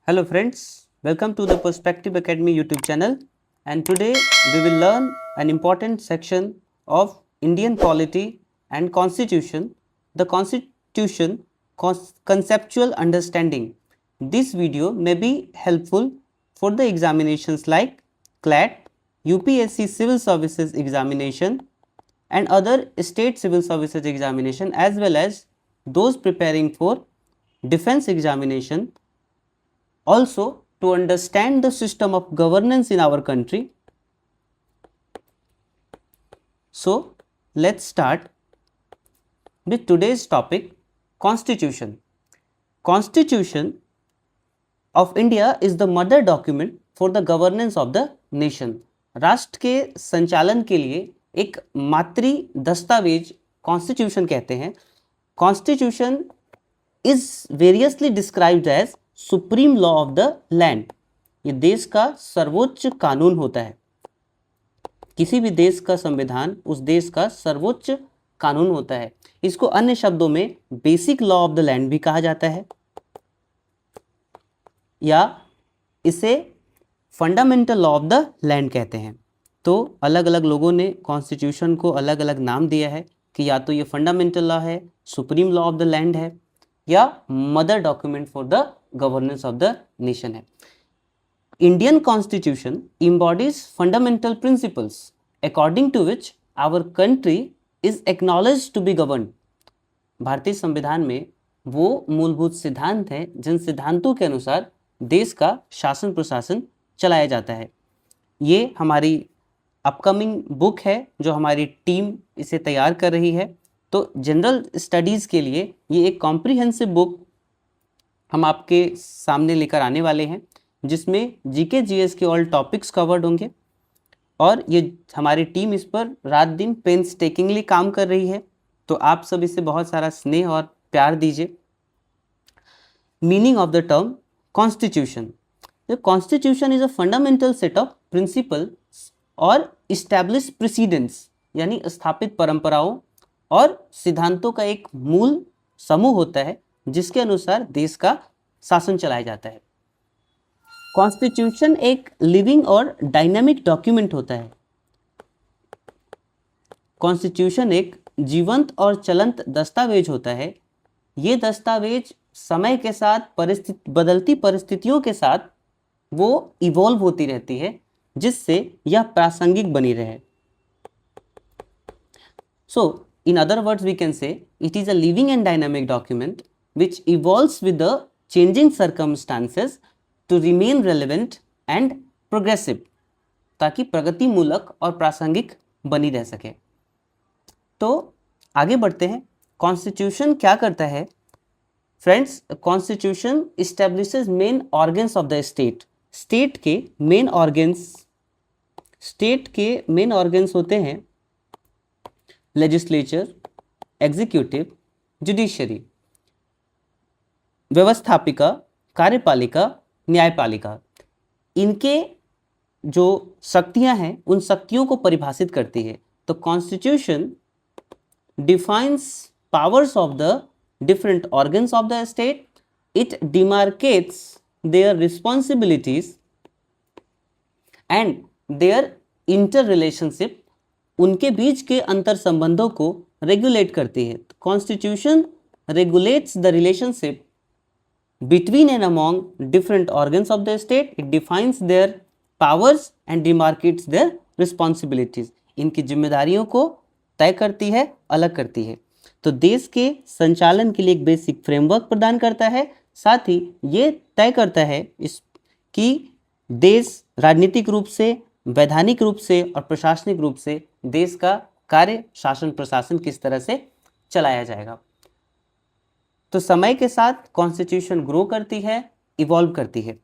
Hello friends, welcome to the Perspective Academy YouTube channel, and today we will learn an important section of Indian polity and constitution, the constitution conceptual understanding. This video may be helpful for the examinations like CLAT, UPSC Civil Services examination and other state civil services examination, as well as those preparing for defense examination. Also, to understand the system of governance in our country. So, let's start with today's topic, Constitution. Constitution of India is the mother document for the governance of the nation. राष्ट्र के संचालन के लिए एक मातृ दस्तावेज constitution कहते हैं. Constitution is variously described as supreme law of the land. ये देश का सर्वोच्च कानून होता है. किसी भी देश का संविधान उस देश का सर्वोच्च कानून होता है. इसको अन्य शब्दों में basic law of the land भी कहा जाता है, या इसे fundamental law of the land कहते हैं. तो अलग अलग लोगों ने कॉन्स्टिट्यूशन को अलग अलग नाम दिया है कि या तो ये फंडामेंटल लॉ है, supreme law of the land है, या mother document for the governance of the nation है. Indian constitution embodies fundamental principles according to which our country is acknowledged to be governed. भारतीय संविधान में वो मूलभूत सिद्धांत हैं जिन सिद्धांतों के अनुसार देश का शासन प्रशासन चलाया जाता है. ये हमारी अपकमिंग बुक है जो हमारी टीम इसे तैयार कर रही है. तो जनरल स्टडीज़ के लिए ये एक कॉम्प्रिहेंसिव बुक हम आपके सामने लेकर आने वाले हैं, जिसमें जीके जीएस के ऑल टॉपिक्स कवर्ड होंगे, और ये हमारी टीम इस पर रात दिन पेन्सटेकिंगली काम कर रही है. तो आप सब इसे बहुत सारा स्नेह और प्यार दीजिए. Meaning of the term constitution. The constitution is a fundamental set of principles और इस्टेब्लिश प्रेसिडेंट्स, यानी स्थापित परंपराओं और सिद्धांतों का एक मूल समूह होता है जिसके अनुसार देश का शासन चलाया जाता है. कॉन्स्टिट्यूशन एक लिविंग और डायनामिक डॉक्यूमेंट होता है. कॉन्स्टिट्यूशन एक जीवंत और चलंत दस्तावेज होता है. ये दस्तावेज समय के साथ बदलती परिस्थितियों के साथ वो इवॉल्व होती रहती है, जिससे यह प्रासंगिक बनी रहे. So, in other words, we can say it is a living and dynamic document which evolves with the changing circumstances to remain relevant and progressive, ताकि प्रगतिमूलक और प्रासंगिक बनी रह सके. तो आगे बढ़ते हैं. कॉन्स्टिट्यूशन क्या करता है? Friends, constitution establishes main organs of the state. State के मेन ऑर्गन्स होते हैं लेजिस्लेचर, एग्जीक्यूटिव, जुडिशरी, व्यवस्थापिका, कार्यपालिका, न्यायपालिका. इनके जो शक्तियां हैं उन शक्तियों को परिभाषित करती है. तो constitution defines powers of the different organs of the state. It demarcates their responsibilities and their inter relationship. उनके बीच के अंतर संबंधों को रेगुलेट करती है. Constitution regulates the relationship between and among different organs of the state. It defines their powers and demarcates their responsibilities. इनकी जिम्मेदारियों को तय करती है, अलग करती है. तो देश के संचालन के लिए एक बेसिक फ्रेमवर्क प्रदान करता है. साथ ही ये तय करता है कि देश राजनीतिक रूप से, वैधानिक रूप से और प्रशासनिक रूप से देश का कार्य शासन प्रशासन किस तरह से चलाया जाएगा. तो समय के साथ कॉन्स्टिट्यूशन ग्रो करती है, इवॉल्व करती है.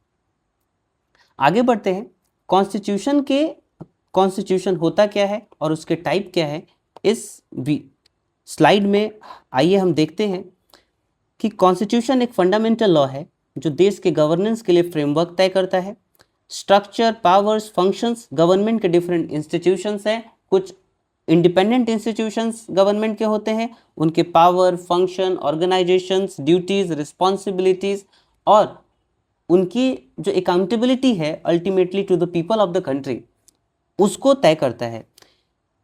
आगे बढ़ते हैं. कॉन्स्टिट्यूशन होता क्या है और उसके टाइप क्या है, इस स्लाइड में आइए हम देखते हैं कि कॉन्स्टिट्यूशन एक फंडामेंटल लॉ है जो देश के गवर्नेंस के लिए फ्रेमवर्क तय करता है. स्ट्रक्चर, पावर्स, फंक्शंस गवर्नमेंट के डिफरेंट इंस्टीट्यूशंस हैं. कुछ इंडिपेंडेंट इंस्टीट्यूशंस गवर्नमेंट के होते हैं, उनके power, function, organizations, duties, responsibilities और उनकी जो अकाउंटेबिलिटी है ultimately to the people of the country, उसको तय करता है।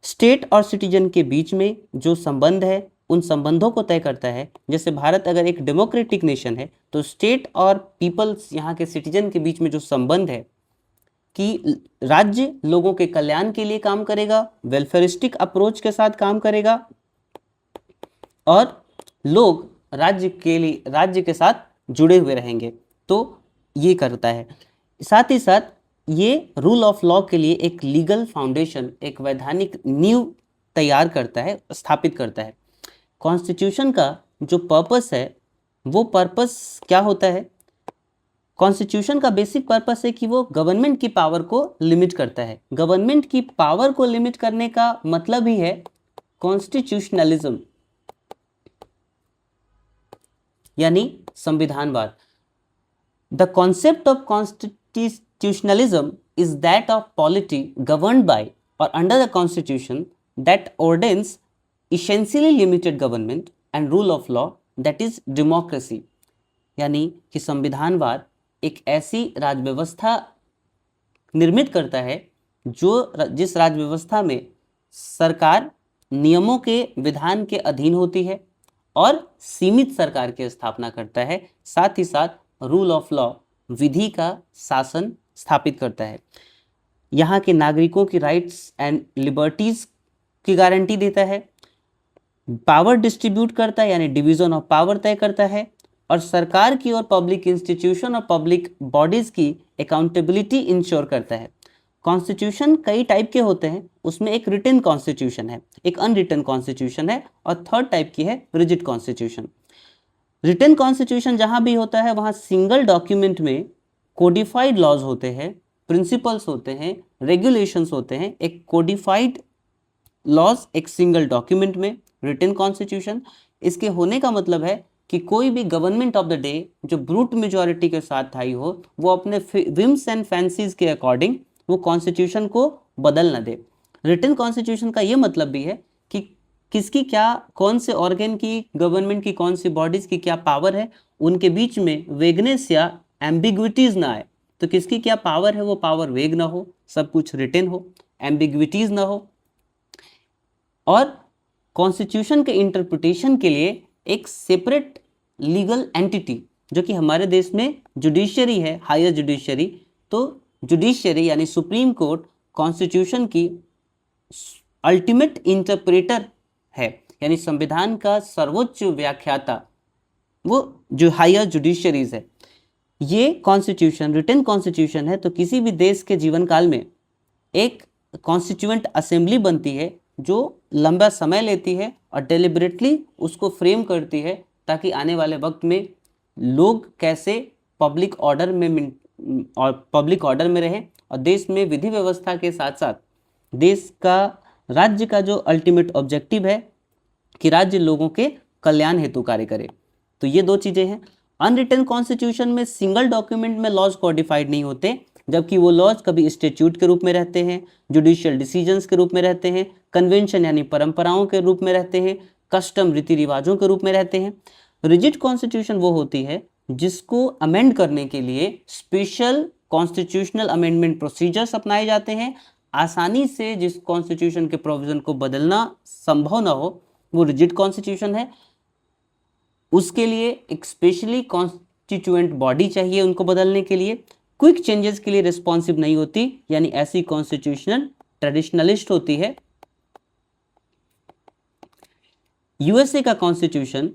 स्टेट और सिटीजन के बीच में जो संबंध है उन संबंधों को तय करता है। जैसे भारत अगर एक डेमोक्रेटिक नेशन है तो स्टेट और पीपल्स, यहाँ के सिटीजन के बीच में जो संबंध है कि राज्य लोगों के कल्याण के लिए काम करेगा, वेलफेयरिस्टिक अप्रोच के साथ काम करेगा और लोग राज्य के साथ जुड़े हुए रहेंगे, तो ये करता है। साथ ही साथ ये रूल ऑफ लॉ के लिए एक लीगल फाउंडेशन, एक वैधानिक नींव तैयार करता है, स्थापित करता है। कॉन्स्टिट्यूशन का जो पर्पस है वो पर्पस क्या होता है? कॉन्स्टिट्यूशन का बेसिक पर्पस है कि वो गवर्नमेंट की पावर को लिमिट करता है। गवर्नमेंट की पावर को लिमिट करने का मतलब ही है कॉन्स्टिट्यूशनलिज्म, यानी संविधानवाद। The concept of constitutionalism is that of polity governed by और under the constitution that ordains essentially limited government and rule of law, that is democracy। यानी कि संविधानवाद एक ऐसी राज्य व्यवस्था निर्मित करता है जिस राज्य व्यवस्था में सरकार नियमों के विधान के अधीन होती है और सीमित सरकार की स्थापना करता है, साथ ही साथ रूल ऑफ लॉ, विधि का शासन स्थापित करता है। यहाँ के नागरिकों की राइट्स एंड लिबर्टीज की गारंटी देता है, पावर डिस्ट्रीब्यूट करता है यानी डिवीजन ऑफ पावर तय करता है, और सरकार की और पब्लिक इंस्टीट्यूशन और पब्लिक बॉडीज की अकाउंटेबिलिटी इंश्योर करता है। कॉन्स्टिट्यूशन कई टाइप के होते हैं, उसमें एक रिटन कॉन्स्टिट्यूशन है, एक अनरिटन कॉन्स्टिट्यूशन है, और थर्ड टाइप की है रिजिड कॉन्स्टिट्यूशन। रिटन कॉन्स्टिट्यूशन जहां भी होता है वहां सिंगल डॉक्यूमेंट में कोडिफाइड लॉज होते हैं, प्रिंसिपल्स होते हैं, रेगुलेशंस होते हैं। एक कोडिफाइड लॉज एक सिंगल डॉक्यूमेंट में, रिटन कॉन्स्टिट्यूशन। इसके होने का मतलब है कि कोई भी गवर्नमेंट ऑफ द डे जो ब्रूट मेजॉरिटी के साथ आई हो, वो अपने विम्स एंड फैंसीज के अकॉर्डिंग वो कॉन्स्टिट्यूशन को बदल न दे। रिटन कॉन्स्टिट्यूशन का ये मतलब भी है कि किसकी क्या, कौन से ऑर्गन की, गवर्नमेंट की कौन सी बॉडीज की क्या पावर है, उनके बीच में वेगनेस या एम्बिग्विटीज ना आए। तो किसकी क्या पावर है वो पावर वेग ना हो, सब कुछ रिटन हो, एम्बिग्विटीज ना हो। और कॉन्स्टिट्यूशन के इंटरप्रिटेशन के लिए एक सेपरेट लीगल एंटिटी, जो कि हमारे देश में जुडिशरी है, हायर जुडिशरी। तो जुडिशरी यानी सुप्रीम कोर्ट कॉन्स्टिट्यूशन की अल्टीमेट इंटरप्रेटर है, यानी संविधान का सर्वोच्च व्याख्याता, वो जो हायर जुडिशरीज है। ये कॉन्स्टिट्यूशन रिटन कॉन्स्टिट्यूशन है, तो किसी भी देश के जीवन काल में एक कॉन्स्टिट्यूएंट असेंबली बनती है जो लंबा समय लेती है और डेलिबरेटली उसको फ्रेम करती है, ताकि आने वाले वक्त में लोग कैसे पब्लिक ऑर्डर में रहें, और देश में विधि व्यवस्था के साथ साथ देश का, राज्य का जो अल्टीमेट ऑब्जेक्टिव है कि राज्य लोगों के कल्याण हेतु कार्य करे। तो ये दो चीजें हैं। अनरिटन कॉन्स्टिट्यूशन में सिंगल डॉक्यूमेंट में लॉज कोडिफाइड नहीं होते, जबकि वो लॉज कभी स्टेट्यूट के रूप में रहते हैं, जुडिशियल डिसीजंस के रूप में रहते हैं, कन्वेंशन यानी परंपराओं के रूप में रहते हैं, कस्टम रीति रिवाजों के रूप में रहते हैं। रिजिड कॉन्स्टिट्यूशन वो होती है जिसको अमेंड करने के लिए स्पेशल कॉन्स्टिट्यूशनल अमेंडमेंट प्रोसीजर्स अपनाए जाते हैं। आसानी से जिस कॉन्स्टिट्यूशन के प्रोविजन को बदलना संभव ना हो, वो रिजिड कॉन्स्टिट्यूशन है। उसके लिए एक स्पेशली कॉन्स्टिट्यूएंट बॉडी चाहिए उनको बदलने के लिए, क्विक चेंजेस के लिए रिस्पॉन्सिव नहीं होती, यानी ऐसी कॉन्स्टिट्यूशनल ट्रेडिशनलिस्ट होती है। यूएसए का कॉन्स्टिट्यूशन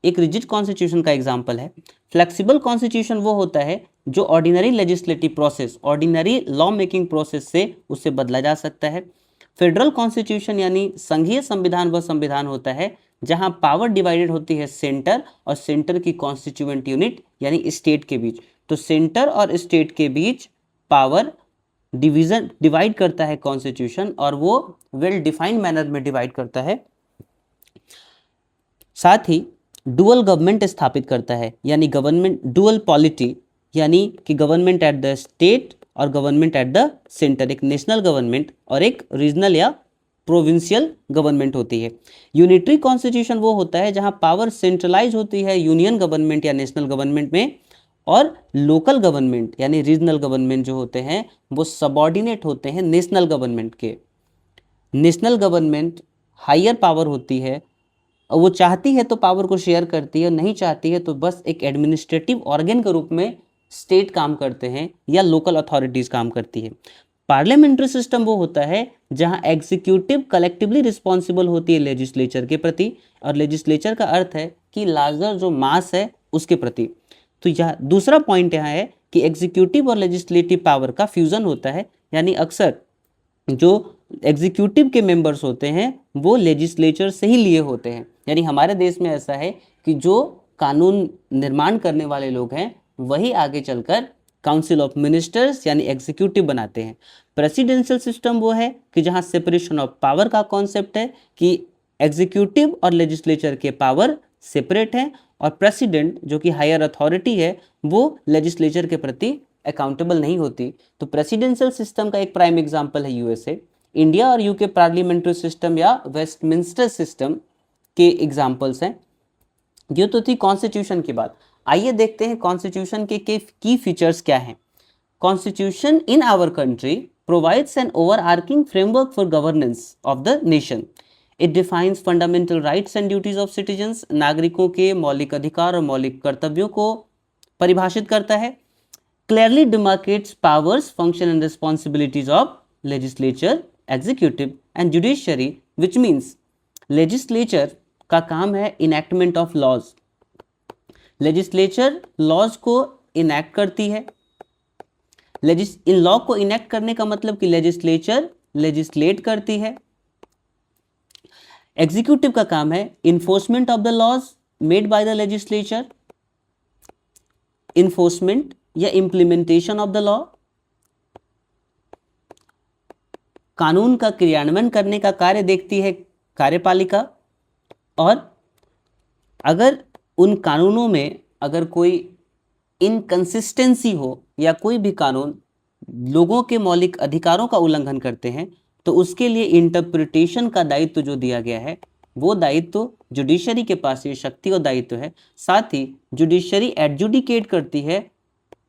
एक रिजिड कॉन्स्टिट्यूशन का एग्जाम्पल है। फ्लेक्सिबल कॉन्स्टिट्यूशन वो होता है जो ordinary legislative process, ordinary law making process से उसे बदला जा सकता है। फेडरल कॉन्स्टिट्यूशन यानी संघीय संविधान वह संविधान होता है जहां पावर डिवाइडेड होती है सेंटर और सेंटर की कॉन्स्टिट्यूएंट यूनिट यानी स्टेट के बीच। तो सेंटर और स्टेट के बीच पावर डिवाइड करता है कॉन्स्टिट्यूशन, और वो वेल डिफाइंड मैनर में डिवाइड करता है। साथ ही डुअल गवर्नमेंट स्थापित करता है, यानी गवर्नमेंट डुअल पॉलिटी, यानी कि गवर्नमेंट एट द स्टेट और गवर्नमेंट एट द सेंटर, एक नेशनल गवर्नमेंट और एक रीजनल या प्रोविंशियल गवर्नमेंट होती है। यूनिटरी कॉन्स्टिट्यूशन वो होता है जहां पावर सेंट्रलाइज होती है यूनियन गवर्नमेंट या नेशनल गवर्नमेंट में, और लोकल गवर्नमेंट यानी रीजनल गवर्नमेंट जो होते हैं वो सबऑर्डिनेट होते हैं नेशनल गवर्नमेंट के। नेशनल गवर्नमेंट हायर पावर होती है और वो चाहती है तो पावर को शेयर करती है, नहीं चाहती है तो बस एक एडमिनिस्ट्रेटिव ऑर्गन के रूप में स्टेट काम करते हैं या लोकल अथॉरिटीज काम करती है। पार्लियामेंट्री सिस्टम वो होता है जहां एग्जीक्यूटिव कलेक्टिवली रिस्पॉन्सिबल होती है लेजिस्लेचर के प्रति, और लेजिस्लेचर का अर्थ है कि लार्जर जो मास है उसके प्रति। तो यह दूसरा पॉइंट यहाँ है कि एग्जीक्यूटिव और लेजिस्लेटिव पावर का फ्यूजन होता है, यानी अक्सर जो एग्जीक्यूटिव के मेंबर्स होते हैं वो लेजिस्लेचर से ही लिए होते हैं। यानी हमारे देश में ऐसा है कि जो कानून निर्माण करने वाले लोग हैं वही आगे चलकर काउंसिल ऑफ मिनिस्टर्स यानी एग्जीक्यूटिव बनाते हैं। प्रेसिडेंशियल सिस्टम वो है कि जहां सेपरेशन ऑफ पावर का कॉन्सेप्ट है कि एग्जीक्यूटिव और लेजिस्लेचर के पावर सेपरेट हैं, और प्रेसिडेंट जो कि हायर अथॉरिटी है वो लेजिस्लेचर के प्रति अकाउंटेबल नहीं होती। तो प्रेसिडेंशियल सिस्टम का एक प्राइम एग्जांपल है यूएसए। इंडिया और यूके पार्लियामेंट्री सिस्टम या वेस्टमिंस्टर सिस्टम के एग्जांपल्स हैं। ये तो थी कॉन्स्टिट्यूशन की बात। आइए देखते हैं कॉन्स्टिट्यूशन के की फीचर्स क्या हैं। Constitution in our country provides an overarching framework for governance of the nation. It defines fundamental rights and duties of citizens. नागरिकों के मौलिक अधिकार और मौलिक कर्तव्यों को परिभाषित करता है। Clearly demarcates powers, function and responsibilities of legislature, executive and judiciary, which means legislature का काम है enactment of laws। legislature laws को enact करती है। इन लॉ को enact करने का मतलब कि legislature legislate करती है। executive का काम है enforcement of the laws made by the legislature, enforcement या इम्प्लीमेंटेशन ऑफ द लॉ, कानून का क्रियान्वयन करने का कार्य देखती है कार्यपालिका। और अगर उन कानूनों में अगर कोई इनकंसिस्टेंसी हो या कोई भी कानून लोगों के मौलिक अधिकारों का उल्लंघन करते हैं तो उसके लिए इंटरप्रिटेशन का दायित्व जो दिया गया है वो दायित्व जुडिशरी के पास ये शक्ति और दायित्व है। साथ ही जुडिशरी एडजुडिकेट करती है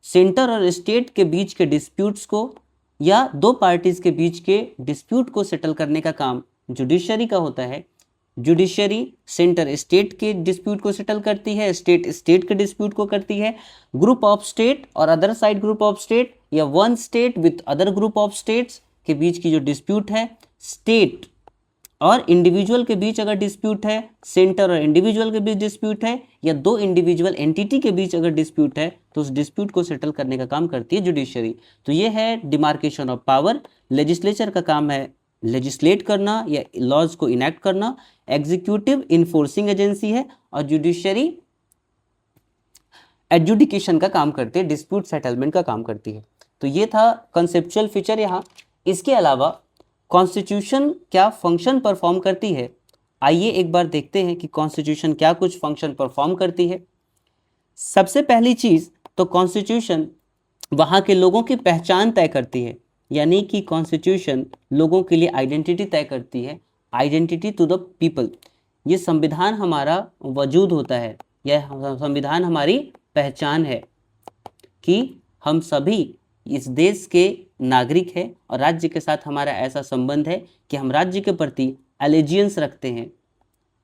सेंटर और स्टेट के बीच के डिस्प्यूट्स को, या दो पार्टीज के बीच के डिस्प्यूट को सेटल करने का काम जुडिशरी का होता है। जुडिशरी सेंटर स्टेट के डिस्प्यूट को सेटल करती है, स्टेट स्टेट के डिस्प्यूट को करती है। ग्रुप ऑफ स्टेट और other side group of state या one state with other group of states के बीच की जो डिस्प्यूट है, स्टेट और इंडिविजुअल के बीच अगर डिस्प्यूट है, सेंटर और इंडिविजुअल के बीच डिस्प्यूट है, या दो इंडिविजुअल एंटिटी के बीच अगर डिस्प्यूट है तो उस डिस्प्यूट को सेटल करने का काम करती है जुडिशरी। तो ये है डिमार्केशन ऑफ पावर। लेजिस्लेचर का काम है लेजिस्लेट करना या लॉज को इनैक्ट करना, एग्जीक्यूटिव इन्फोर्सिंग एजेंसी है, और जुडिशरी एडजुडिकेशन का काम करती है, डिस्प्यूट सेटलमेंट का काम करती है। तो ये था कंसेप्चुअल फीचर यहाँ। इसके अलावा कॉन्स्टिट्यूशन क्या फंक्शन परफॉर्म करती है, आइए एक बार देखते हैं कि कॉन्स्टिट्यूशन क्या कुछ फंक्शन परफॉर्म करती है। सबसे पहली चीज तो कॉन्स्टिट्यूशन वहाँ के लोगों की पहचान तय करती है, यानी कि कॉन्स्टिट्यूशन लोगों के लिए आइडेंटिटी तय करती है, आइडेंटिटी टू द पीपल। ये संविधान हमारा वजूद होता है, यह संविधान हमारी पहचान है कि हम सभी इस देश के नागरिक हैं और राज्य के साथ हमारा ऐसा संबंध है कि हम राज्य के प्रति एलिजियंस रखते हैं,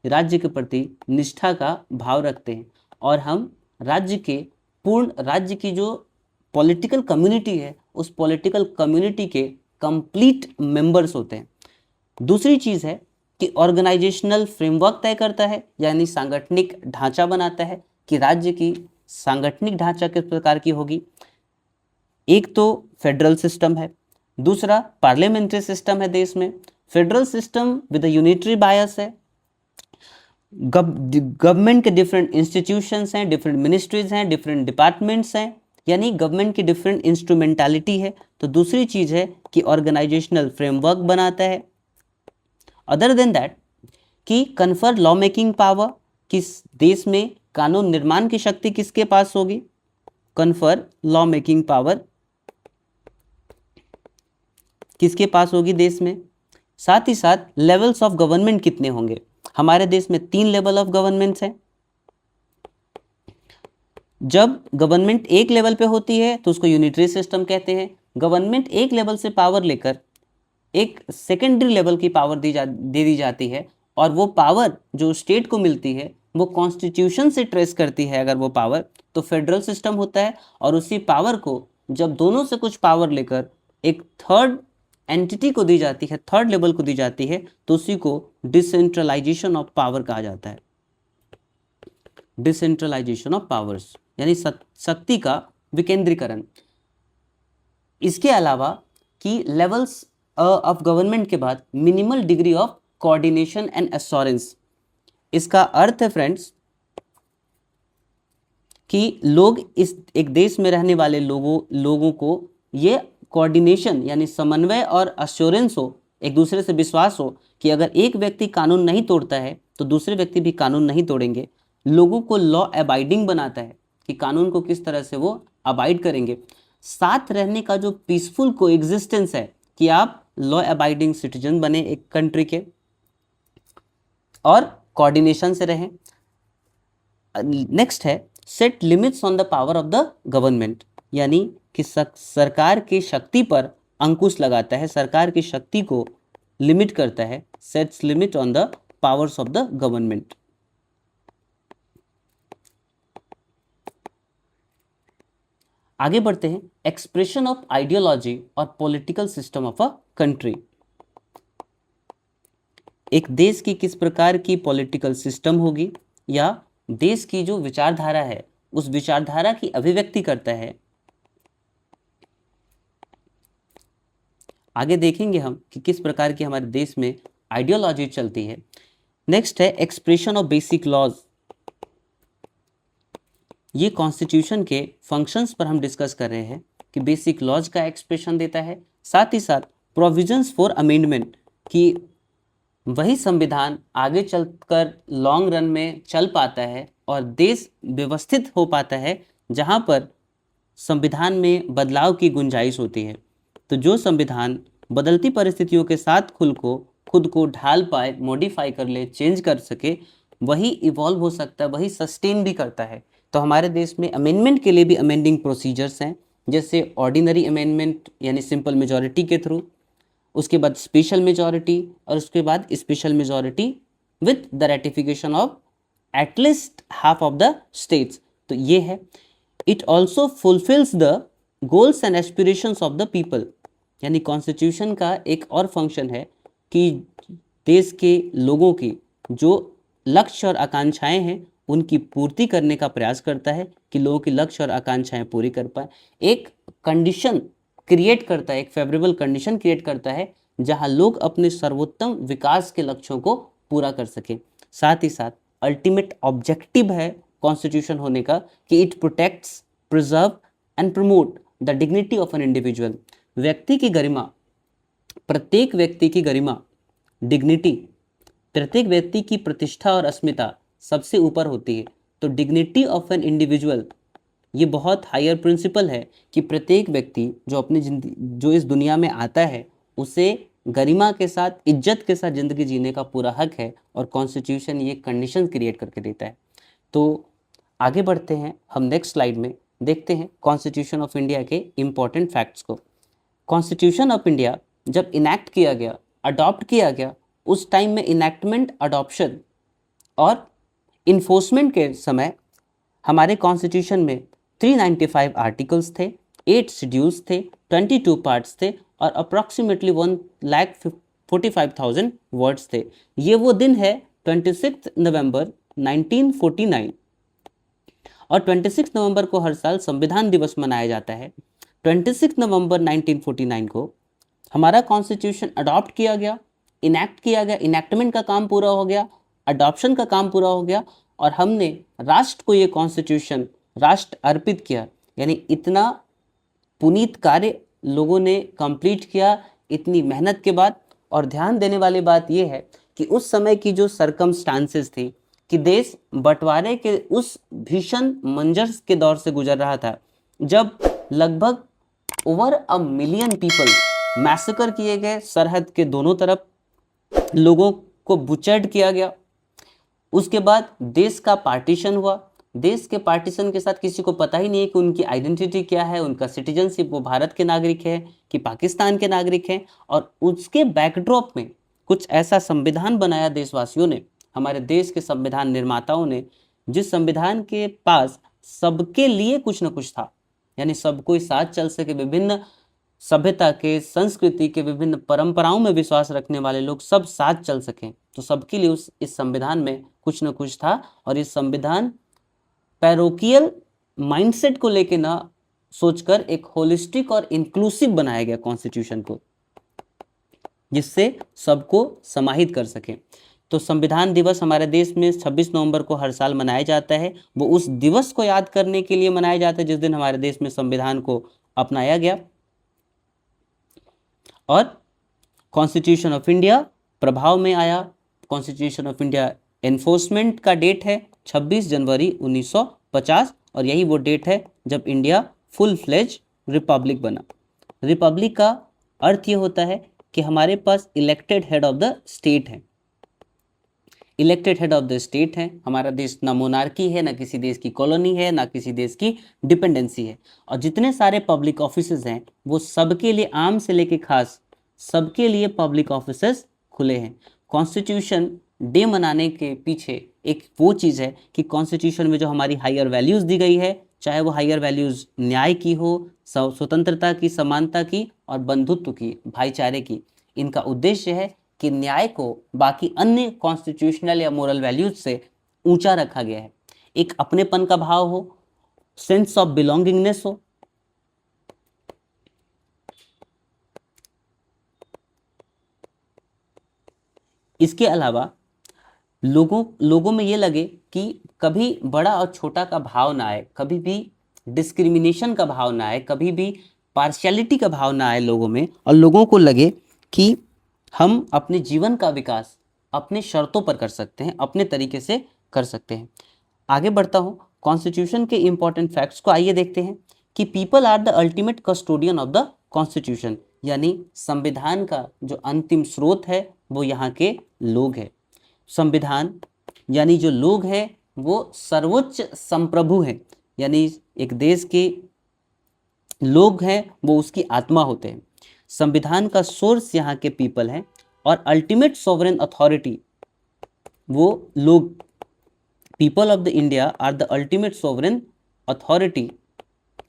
राज्य के प्रति निष्ठा का भाव रखते हैं, और हम राज्य की जो पॉलिटिकल कम्युनिटी है उस पॉलिटिकल कम्युनिटी के कंप्लीट मेंबर्स होते हैं। दूसरी चीज़ है कि ऑर्गेनाइजेशनल फ्रेमवर्क तय करता है, यानी सांगठनिक ढांचा बनाता है कि राज्य की सांगठनिक ढांचा किस प्रकार की होगी। एक तो फेडरल सिस्टम है, दूसरा पार्लियामेंट्री सिस्टम है देश में। फेडरल सिस्टम विद यूनिटरी बायस है, गवर्नमेंट के डिफरेंट इंस्टीट्यूशंस हैं, डिफरेंट मिनिस्ट्रीज हैं, डिफरेंट डिपार्टमेंट्स हैं, यानी गवर्नमेंट की डिफरेंट इंस्ट्रूमेंटालिटी है। तो दूसरी चीज़ है कि ऑर्गेनाइजेशनल फ्रेमवर्क बनाता है। अदर देन दैट कि कन्फर लॉ मेकिंग पावर, किस देश में कानून निर्माण की शक्ति किसके पास होगी, कन्फर लॉ मेकिंग पावर किसके पास होगी देश में। साथ ही साथ लेवल्स ऑफ गवर्नमेंट कितने होंगे, हमारे देश में 3 लेवल ऑफ गवर्नमेंट्स हैं। जब गवर्नमेंट एक लेवल पे होती है तो उसको यूनिटरी सिस्टम कहते हैं। गवर्नमेंट एक लेवल से पावर लेकर एक सेकेंडरी लेवल की पावर दे दी जाती है, और वो पावर जो स्टेट को मिलती है वो कॉन्स्टिट्यूशन से ट्रेस करती है अगर वो पावर, तो फेडरल सिस्टम होता है। और उसी पावर को जब दोनों से कुछ पावर लेकर एक थर्ड एंटिटी को दी जाती है, थर्ड लेवल को दी जाती है, तो उसी को डिसेंट्रलाइजेशन ऑफ पावर कहा जाता है। डिसेंट्रलाइजेशन ऑफ पावर्स यानी शक्ति का विकेंद्रीकरण। इसके अलावा कि लेवल्स ऑफ गवर्नमेंट के बाद minimal degree of coordination and assurance. इसका अर्थ है फ्रेंड्स कि लोग इस एक देश में रहने वाले लोगों को ये कोऑर्डिनेशन यानी समन्वय और एश्योरेंस हो, एक दूसरे से विश्वास हो कि अगर एक व्यक्ति कानून नहीं तोड़ता है तो दूसरे व्यक्ति भी कानून नहीं तोड़ेंगे। लोगों को लॉ अबाइडिंग बनाता है कि कानून को किस तरह से वो अबाइड करेंगे। साथ रहने का जो पीसफुल कोएग्जिस्टेंस है कि आप लॉ अबाइडिंग सिटीजन बने एक कंट्री के और कोऑर्डिनेशन से रहें। नेक्स्ट है set limits on the power of the government, यानी कि सरकार की शक्ति पर अंकुश लगाता है, सरकार की शक्ति को लिमिट करता है। Sets limit on the powers of the government. आगे बढ़ते हैं, एक्सप्रेशन ऑफ आइडियोलॉजी और political system of a country. एक देश की किस प्रकार की पॉलिटिकल सिस्टम होगी या देश की जो विचारधारा है उस विचारधारा की अभिव्यक्ति करता है। आगे देखेंगे हम कि किस प्रकार की हमारे देश में आइडियोलॉजी चलती है। नेक्स्ट है एक्सप्रेशन ऑफ बेसिक लॉज। ये कॉन्स्टिट्यूशन के फंक्शंस पर हम डिस्कस कर रहे हैं कि बेसिक लॉज का एक्सप्रेशन देता है, साथ ही साथ प्रोविजंस फॉर अमेंडमेंट कि वही संविधान आगे चलकर लॉन्ग रन में चल पाता है और देश व्यवस्थित हो पाता है जहां पर संविधान में बदलाव की गुंजाइश होती है। तो जो संविधान बदलती परिस्थितियों के साथ खुद को ढाल पाए, मॉडिफाई कर ले, चेंज कर सके, वही इवॉल्व हो सकता है, वही सस्टेन भी करता है। तो हमारे देश में अमेंडमेंट के लिए भी अमेंडिंग प्रोसीजर्स हैं, जैसे ऑर्डिनरी अमेंडमेंट यानी सिंपल मेजॉरिटी के थ्रू, उसके बाद स्पेशल मेजॉरिटी और उसके बाद special majority with the ratification of at least half of the states. तो ये है। It also fulfils the goals and aspirations of the people, यानी कॉन्स्टिट्यूशन का एक और फंक्शन है कि देश के लोगों की जो लक्ष्य और आकांक्षाएं हैं उनकी पूर्ति करने का प्रयास करता है कि लोगों की लक्ष्य और आकांक्षाएं पूरी कर पाए। एक कंडीशन क्रिएट करता है, एक फेवरेबल कंडीशन क्रिएट करता है जहां लोग अपने सर्वोत्तम विकास के लक्ष्यों को पूरा कर सकें। साथ ही साथ अल्टीमेट ऑब्जेक्टिव है कॉन्स्टिट्यूशन होने का कि it protects, preserve and promote the dignity of an individual. व्यक्ति की गरिमा, प्रत्येक व्यक्ति की गरिमा, डिग्निटी, प्रत्येक व्यक्ति की प्रतिष्ठा और अस्मिता सबसे ऊपर होती है। तो डिग्निटी ऑफ एन इंडिविजुअल ये बहुत हायर प्रिंसिपल है कि प्रत्येक व्यक्ति जो इस दुनिया में आता है उसे गरिमा के साथ, इज्जत के साथ ज़िंदगी जीने का पूरा हक है, और कॉन्स्टिट्यूशन ये कंडीशन क्रिएट करके देता है। तो आगे बढ़ते हैं, हम नेक्स्ट स्लाइड में देखते हैं कॉन्स्टिट्यूशन ऑफ इंडिया के इम्पॉर्टेंट फैक्ट्स को। कॉन्स्टिट्यूशन ऑफ इंडिया जब इनैक्ट किया गया, अडॉप्ट किया गया, उस टाइम में इनैक्टमेंट, अडॉप्शन और इन्फोर्समेंट के समय हमारे कॉन्स्टिट्यूशन में 395 आर्टिकल्स थे, 8 शेड्यूल्स थे, 22 पार्ट्स थे और अप्रॉक्सीमेटली 1,45,000 वर्ड्स थे। ये वो दिन है 26 नवंबर 1949, और 26 नवंबर को हर साल संविधान दिवस मनाया जाता है। 26 नवंबर 1949 को हमारा कॉन्स्टिट्यूशन अडॉप्ट किया गया, इनैक्ट किया गया, इनैक्टमेंट का काम पूरा हो गया, अडॉप्शन का काम पूरा हो गया, और हमने राष्ट्र को ये कॉन्स्टिट्यूशन राष्ट्र अर्पित किया। यानी इतना पुनीत कार्य लोगों ने कंप्लीट किया इतनी मेहनत के बाद। और ध्यान देने वाली बात यह है कि उस समय की जो सरकमस्टांसेस थी कि देश बंटवारे के उस भीषण मंजर के दौर से गुजर रहा था जब लगभग ओवर 1 मिलियन पीपल मैसेकर किए गए, सरहद के दोनों तरफ लोगों को बुचर्ड किया गया। उसके बाद देश का पार्टीशन हुआ, देश के पार्टीशन के साथ किसी को पता ही नहीं है कि उनकी आइडेंटिटी क्या है, उनका सिटीजनशिप, वो भारत के नागरिक है कि पाकिस्तान के नागरिक हैं। और उसके बैकड्रॉप में कुछ ऐसा संविधान बनाया देशवासियों ने, हमारे देश के संविधान निर्माताओं ने, जिस संविधान के पास सबके लिए कुछ न कुछ था, यानी सब कोई साथ चल सके, विभिन्न सभ्यता के, संस्कृति के, विभिन्न परंपराओं में विश्वास रखने वाले लोग सब साथ चल सकें, तो सबके लिए इस संविधान में कुछ न कुछ था। और इस संविधान पैरोकियल माइंडसेट को लेके ना सोचकर एक होलिस्टिक और इंक्लूसिव बनाया गया कॉन्स्टिट्यूशन को, जिससे सबको समाहित कर सके। तो संविधान दिवस हमारे देश में 26 नवंबर को हर साल मनाया जाता है। वो उस दिवस को याद करने के लिए मनाया जाता है जिस दिन हमारे देश में संविधान को अपनाया गया। और कॉन्स्टिट्यूशन ऑफ इंडिया प्रभाव में आया। कॉन्स्टिट्यूशन ऑफ इंडिया एनफोर्समेंट का डेट है 26 जनवरी 1950, और यही वो डेट है जब इंडिया फुल फ्लेज रिपब्लिक बना। रिपब्लिक का अर्थ ये होता है कि हमारे पास elected head of the state है, elected head of the state है। हमारा देश ना मोनार्की है, ना किसी देश की कॉलोनी है, ना किसी देश की डिपेंडेंसी है। और जितने सारे पब्लिक ऑफिसेज हैं वो सबके लिए, आम से लेके खास सबके लिए पब्लिक ऑफिसेज खुले हैं। कॉन्स्टिट्यूशन डे मनाने के पीछे एक वो चीज़ है कि कॉन्स्टिट्यूशन में जो हमारी हायर वैल्यूज़ दी गई है, चाहे वो हायर वैल्यूज़ न्याय की हो, स्वतंत्रता की, समानता की और बंधुत्व की, भाईचारे की, इनका उद्देश्य है कि न्याय को बाकी अन्य कॉन्स्टिट्यूशनल या मोरल वैल्यूज से ऊंचा रखा गया है। एक अपनेपन का भाव हो, सेंस ऑफ बिलोंगिंगनेस हो। इसके अलावा लोगों में ये लगे कि कभी बड़ा और छोटा का भाव ना आए, कभी भी डिस्क्रिमिनेशन का भाव ना आए, कभी भी पार्शियलिटी का भाव ना आए लोगों में, और लोगों को लगे कि हम अपने जीवन का विकास अपने शर्तों पर कर सकते हैं, अपने तरीके से कर सकते हैं। आगे बढ़ता हूँ, कॉन्स्टिट्यूशन के इंपॉर्टेंट फैक्ट्स को आइए देखते हैं कि people are the ultimate custodian of the constitution, यानी संविधान का जो अंतिम स्रोत है वो यहाँ के लोग हैं। संविधान यानी जो लोग हैं वो सर्वोच्च संप्रभु हैं, यानी एक देश के लोग हैं वो उसकी आत्मा होते हैं। संविधान का सोर्स यहाँ के पीपल हैं और अल्टीमेट सॉवरेन अथॉरिटी वो लोग, people of the India are the ultimate sovereign authority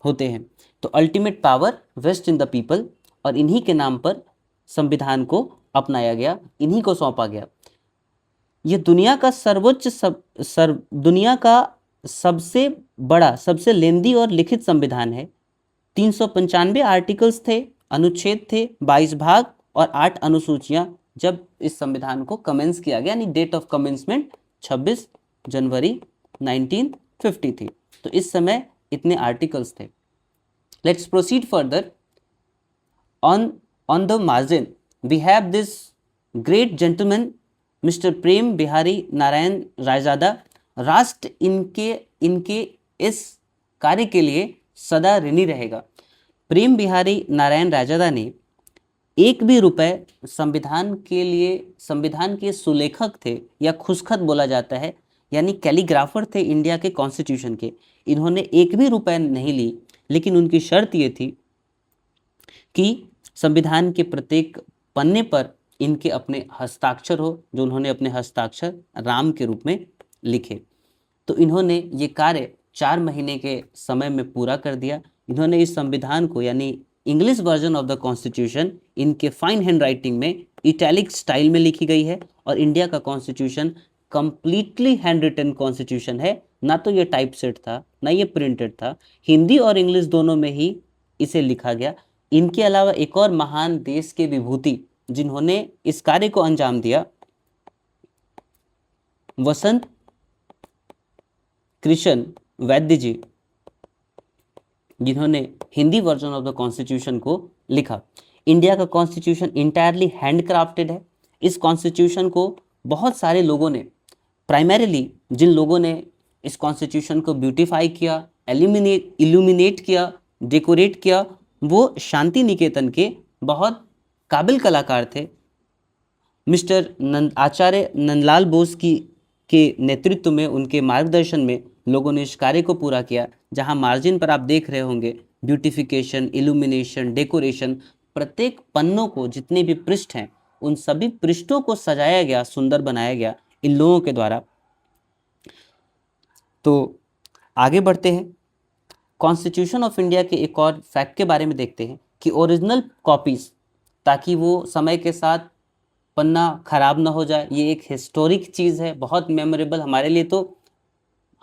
होते हैं। तो ultimate power vest in the people, और इन्हीं के नाम पर संविधान को अपनाया गया, इन्हीं को सौंपा गया। ये दुनिया का सर्वोच्च दुनिया का सबसे बड़ा, सबसे लेंदी और लिखित संविधान है। 395 आर्टिकल्स थे, अनुच्छेद थे, 22 भाग और 8 अनुसूचियां जब इस संविधान को कमेंस किया गया, यानी डेट ऑफ कमेंसमेंट 26 जनवरी 1950 थी। तो इस समय इतने आर्टिकल्स थे। Let's proceed further. On the margin we have this great gentleman mister Prem Bihari Narayan Raizada. राष्ट्र इनके इस कार्य के लिए सदा ऋणी रहेगा। प्रेम बिहारी नारायण रायजादा ने एक भी रुपए संविधान के लिए, संविधान के सुलेखक थे या खुशखत बोला जाता है, यानी कैलीग्राफर थे इंडिया के कॉन्स्टिट्यूशन के। इन्होंने एक भी रुपए नहीं ली, लेकिन उनकी शर्त ये थी कि संविधान के प्रत्येक पन्ने पर इनके अपने हस्ताक्षर हो, जो उन्होंने अपने हस्ताक्षर राम के रूप में लिखे। तो इन्होंने ये कार्य 4 महीने के समय में पूरा कर दिया। इन्होंने इस संविधान को, यानी English version of the constitution, इनके फाइन हैंड राइटिंग में इटैलिक स्टाइल में लिखी गई है। और इंडिया का constitution completely hand written constitution है, ना तो ये टाइप सेट था, ना ये प्रिंटेड था। हिंदी और इंग्लिश दोनों में ही इसे लिखा गया। इनके अलावा एक और महान देश के विभूति जिन्होंने इस कार्य को अंजाम दिया, वसंत कृष्ण वैद्य जी, जिन्होंने Hindi version of the constitution को लिखा। इंडिया का कॉन्स्टिट्यूशन इंटायरली हैंडक्राफ्टेड है। इस कॉन्स्टिट्यूशन को बहुत सारे लोगों ने, प्राइमरीली जिन लोगों ने इस कॉन्स्टिट्यूशन को ब्यूटीफाई किया, इल्यूमिनेट किया, डेकोरेट किया, वो शांति निकेतन के बहुत काबिल कलाकार थे। मिस्टर आचार्य नंदलाल बोस के नेतृत्व में, उनके मार्गदर्शन में लोगों ने इस कार्य को पूरा किया। जहां मार्जिन पर आप देख रहे होंगे ब्यूटिफिकेशन, इल्यूमिनेशन, डेकोरेशन, प्रत्येक पन्नों को, जितने भी पृष्ठ हैं उन सभी पृष्ठों को सजाया गया, सुंदर बनाया गया इन लोगों के द्वारा। तो आगे बढ़ते हैं, कॉन्स्टिट्यूशन ऑफ इंडिया के एक और फैक्ट के बारे में देखते हैं कि ओरिजिनल कॉपीज, ताकि वो समय के साथ पन्ना खराब ना हो जाए, ये एक हिस्टोरिक चीज़ है, बहुत मेमोरेबल हमारे लिए। तो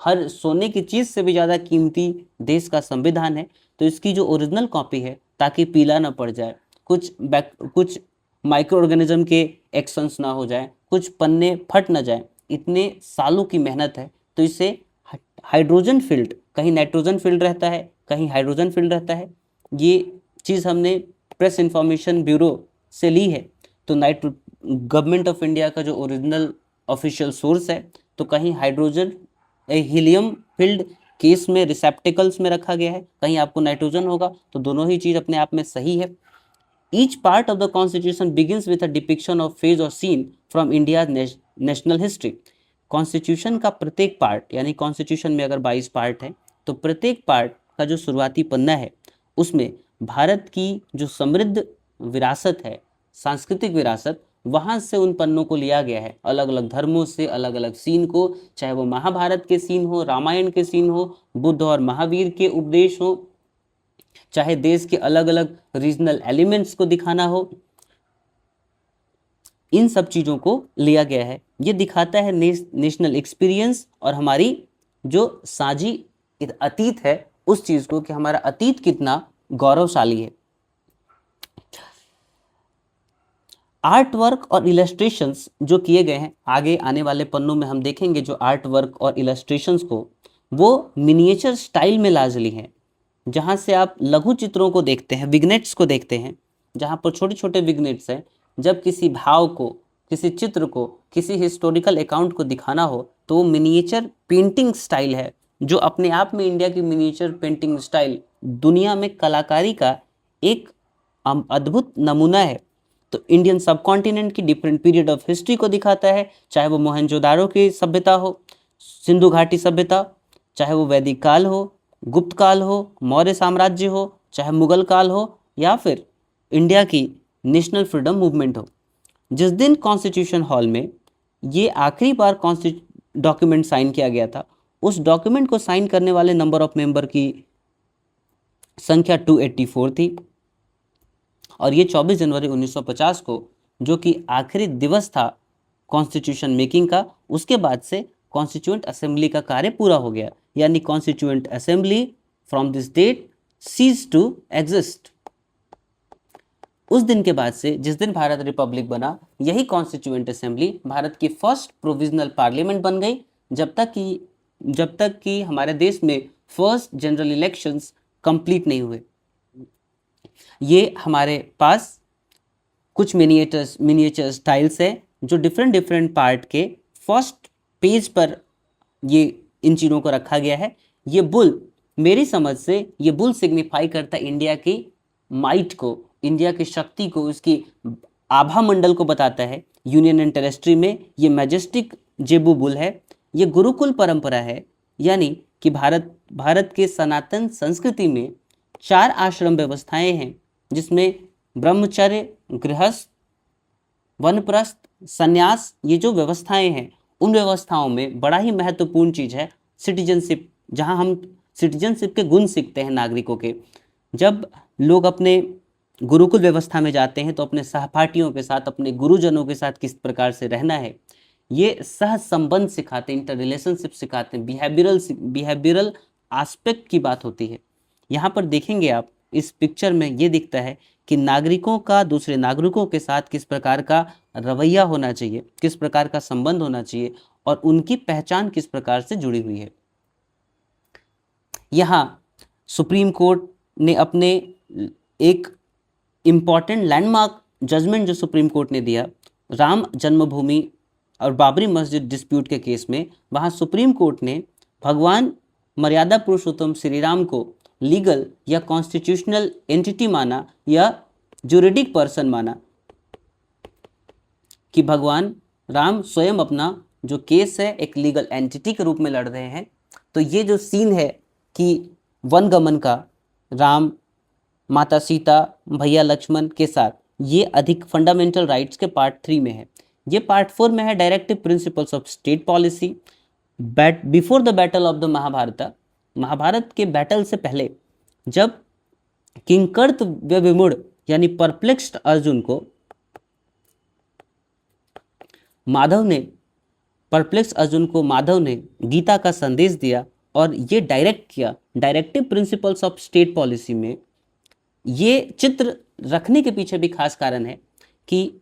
हर सोने की चीज़ से भी ज़्यादा कीमती देश का संविधान है, तो इसकी जो ओरिजिनल कॉपी है, ताकि पीला ना पड़ जाए, कुछ माइक्रो ऑर्गेनिज्म के एक्शंस ना हो जाए, कुछ पन्ने फट ना जाए, इतने सालों की मेहनत है। तो इसे हाइड्रोजन फिल्ड, कहीं नाइट्रोजन फिल्ड रहता है, कहीं हाइड्रोजन फिल्ड रहता है, ये चीज़ हमने प्रेस इंफॉर्मेशन ब्यूरो से ली है। तो गवर्नमेंट ऑफ इंडिया का जो ओरिजिनल ऑफिशियल सोर्स है, तो कहीं हाइड्रोजन हीलियम फिल्ड केस में रिसेप्टिकल्स में रखा गया है, कहीं आपको नाइट्रोजन होगा, तो दोनों ही चीज़ अपने आप में सही है। Each part of the constitution begins with a depiction of phase और scene from India national history. Constitution का प्रत्येक पार्ट, यानी कॉन्स्टिट्यूशन में अगर 22 पार्ट है, तो प्रत्येक पार्ट का जो शुरुआती पन्ना है उसमें भारत की जो समृद्ध विरासत है, सांस्कृतिक विरासत, वहाँ से उन पन्नों को लिया गया है, अलग अलग धर्मों से अलग अलग सीन को, चाहे वो महाभारत के सीन हो, रामायण के सीन हो, बुद्ध और महावीर के उपदेश हो, चाहे देश के अलग अलग रीजनल एलिमेंट्स को दिखाना हो, इन सब चीज़ों को लिया गया है। ये दिखाता है नेशनल एक्सपीरियंस और हमारी जो साझी अतीत है उस चीज़ को, कि हमारा अतीत कितना गौरवशाली है। आर्ट वर्क और इलस्ट्रेशंस जो किए गए हैं, आगे आने वाले पन्नों में हम देखेंगे जो आर्ट वर्क और इलस्ट्रेशंस को, वो मिनिएचर स्टाइल में लाजली हैं। जहाँ से आप लघु चित्रों को देखते हैं, विग्नेट्स को देखते हैं, जहाँ पर छोटे छोटे विग्नेट्स हैं। जब किसी भाव को, किसी चित्र को, किसी हिस्टोरिकल अकाउंट को दिखाना हो, तो वो मिनिएचर पेंटिंग स्टाइल है, जो अपने आप में इंडिया की मिनिएचर पेंटिंग स्टाइल दुनिया में कलाकारी का एक अद्भुत नमूना है। तो इंडियन सब कॉन्टिनेंट की डिफरेंट पीरियड ऑफ हिस्ट्री को दिखाता है, चाहे वो मोहनजोदारो की सभ्यता हो, सिंधु घाटी सभ्यता, चाहे वो वैदिक काल हो, गुप्त काल हो, मौर्य साम्राज्य हो, चाहे मुगल काल हो, या फिर इंडिया की नेशनल फ्रीडम मूवमेंट हो। जिस दिन कॉन्स्टिट्यूशन हॉल में ये आखिरी बार डॉक्यूमेंट साइन किया गया था, उस डॉक्यूमेंट को साइन करने वाले नंबर ऑफ मेंबर की संख्या 284 थी, और ये 24 जनवरी 1950 को, जो कि आखिरी दिवस था कॉन्स्टिट्यूशन मेकिंग का, उसके बाद से कॉन्स्टिट्यूएंट असेंबली का कार्य पूरा हो गया, यानी constituent assembly from this date cease to exist. उस दिन के बाद से, जिस दिन भारत रिपब्लिक बना, यही कॉन्स्टिट्यूएंट असेंबली भारत की फर्स्ट प्रोविजनल पार्लियामेंट बन गई, जब तक कि हमारे देश में फर्स्ट जनरल इलेक्शंस कंप्लीट नहीं हुए। ये हमारे पास कुछ मिनिएचर स्टाइल्स है जो डिफरेंट पार्ट के फर्स्ट पेज पर ये इन चीज़ों को रखा गया है। ये बुल, मेरी समझ से ये बुल सिग्निफाई करता है इंडिया की माइट को, इंडिया की शक्ति को, इसकी आभा मंडल को बताता है। यूनियन एंड टेरिटरी में ये मैजेस्टिक जेबू बुल है। ये गुरुकुल परंपरा है, यानी कि भारत के सनातन संस्कृति में 4 आश्रम व्यवस्थाएं हैं, जिसमें ब्रह्मचर्य, गृहस्थ, वनप्रस्थ, संन्यास, ये जो व्यवस्थाएं हैं, उन व्यवस्थाओं में बड़ा ही महत्वपूर्ण चीज़ है सिटीजनशिप, जहां हम सिटीजनशिप के गुण सीखते हैं नागरिकों के। जब लोग अपने गुरुकुल व्यवस्था में जाते हैं तो अपने सहपाठियों के साथ, अपने गुरुजनों के साथ किस प्रकार से रहना है, ये सह संबंध सिखाते हैं, इंटर रिलेशनशिप सिखाते हैं, बिहेवियरल एस्पेक्ट की बात होती है। यहाँ पर देखेंगे आप, इस पिक्चर में ये दिखता है कि नागरिकों का दूसरे नागरिकों के साथ किस प्रकार का रवैया होना चाहिए, किस प्रकार का संबंध होना चाहिए, और उनकी पहचान किस प्रकार से जुड़ी हुई है। यहाँ सुप्रीम कोर्ट ने अपने एक इम्पॉर्टेंट लैंडमार्क जजमेंट जो सुप्रीम कोर्ट ने दिया राम जन्मभूमि और बाबरी मस्जिद डिस्प्यूट के केस में, वहाँ सुप्रीम कोर्ट ने भगवान मर्यादा पुरुषोत्तम श्री राम को लीगल या कॉन्स्टिट्यूशनल एंटिटी माना, या जुरिडिक पर्सन माना, कि भगवान राम स्वयं अपना जो केस है एक लीगल एंटिटी के रूप में लड़ रहे हैं। तो ये जो सीन है कि वनगमन का, राम, माता सीता, भैया लक्ष्मण के साथ, ये अधिक फंडामेंटल राइट्स के पार्ट 3 में है। ये पार्ट 4 में है directive principles of state policy. Before the battle of the Mahabharata, Mahabharata के बैटल से पहले जब किंकर्त विमूढ़ यानी परप्लेक्स्ड अर्जुन को माधव ने गीता का संदेश दिया और ये डायरेक्ट किया। Directive principles of state policy में ये चित्र रखने के पीछे भी खास कारण है कि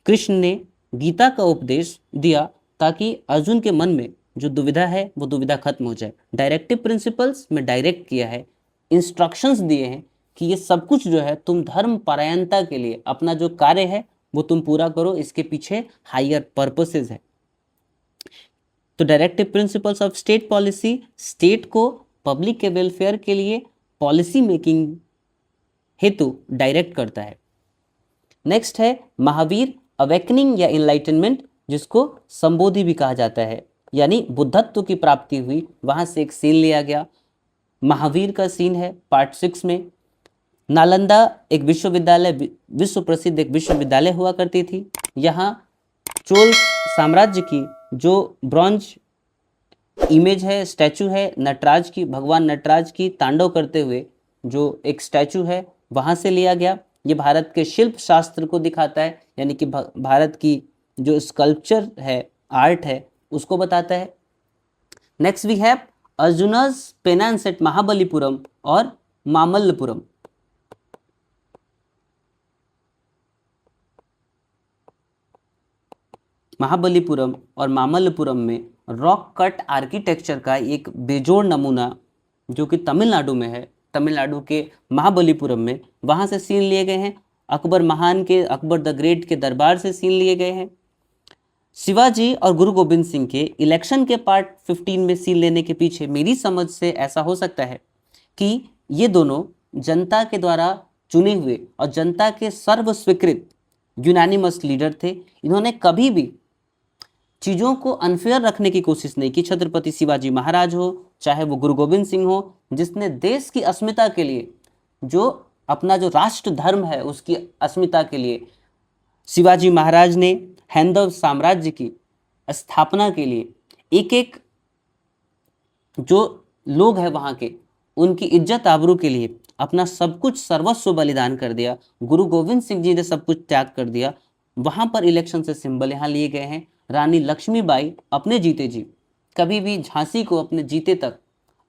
कृष्ण ने गीता का उपदेश दिया ताकि अर्जुन के मन में जो दुविधा है वो दुविधा खत्म हो जाए। डायरेक्टिव प्रिंसिपल्स में डायरेक्ट किया है, इंस्ट्रक्शंस दिए हैं कि ये सब कुछ जो है तुम धर्म परायणता के लिए अपना जो कार्य है वो तुम पूरा करो, इसके पीछे हायर पर्पसेस है। तो directive principles of state policy state को पब्लिक के वेलफेयर के लिए पॉलिसी मेकिंग हेतु डायरेक्ट करता है। नेक्स्ट है महावीर अवेकनिंग या इनलाइटनमेंट, जिसको संबोधि भी कहा जाता है, यानी बुद्धत्व की प्राप्ति हुई, वहां से एक सीन लिया गया। महावीर का सीन है पार्ट 6 में। नालंदा एक विश्वविद्यालय, विश्व प्रसिद्ध एक विश्वविद्यालय हुआ करती थी। यहाँ चोल साम्राज्य की जो ब्रॉन्ज इमेज है, स्टैचू है नटराज की, भगवान नटराज की तांडव करते हुए जो एक स्टैचू है, वहां से लिया गया। ये भारत के शिल्प शास्त्र को दिखाता है, यानी कि भारत की जो स्कल्पचर है, आर्ट है, उसको बताता है। Next we have Arjuna's penance at Mahabalipuram और मामल्लपुरम। महाबलीपुरम और मामल्लपुरम में रॉक कट आर्किटेक्चर का एक बेजोड़ नमूना जो कि तमिलनाडु में है, तमिलनाडु के महाबलीपुरम में, वहाँ से सीन लिए गए हैं। अकबर महान के, अकबर द ग्रेट के दरबार से सीन लिए गए हैं। शिवाजी और गुरु गोविंद सिंह के इलेक्शन के पार्ट 15 में सीन लेने के पीछे मेरी समझ से ऐसा हो सकता है कि ये दोनों जनता के द्वारा चुने हुए और जनता के सर्व स्वीकृत यूनानिमस लीडर थे। इन्होंने कभी भी चीज़ों को अनफेयर रखने की कोशिश नहीं की। छत्रपति शिवाजी महाराज हो, चाहे वो गुरु गोविंद सिंह हो, जिसने देश की अस्मिता के लिए, जो अपना जो राष्ट्र धर्म है उसकी अस्मिता के लिए, शिवाजी महाराज ने हैंदव साम्राज्य की स्थापना के लिए एक एक जो लोग हैं वहाँ के, उनकी इज्जत आबरू के लिए अपना सब कुछ सर्वस्व बलिदान कर दिया। गुरु गोविंद सिंह जी ने सब कुछ त्याग कर दिया। वहाँ पर इलेक्शन से सिंबल यहाँ लिए गए हैं। रानी लक्ष्मीबाई अपने जीते जी कभी भी झांसी को अपने जीते तक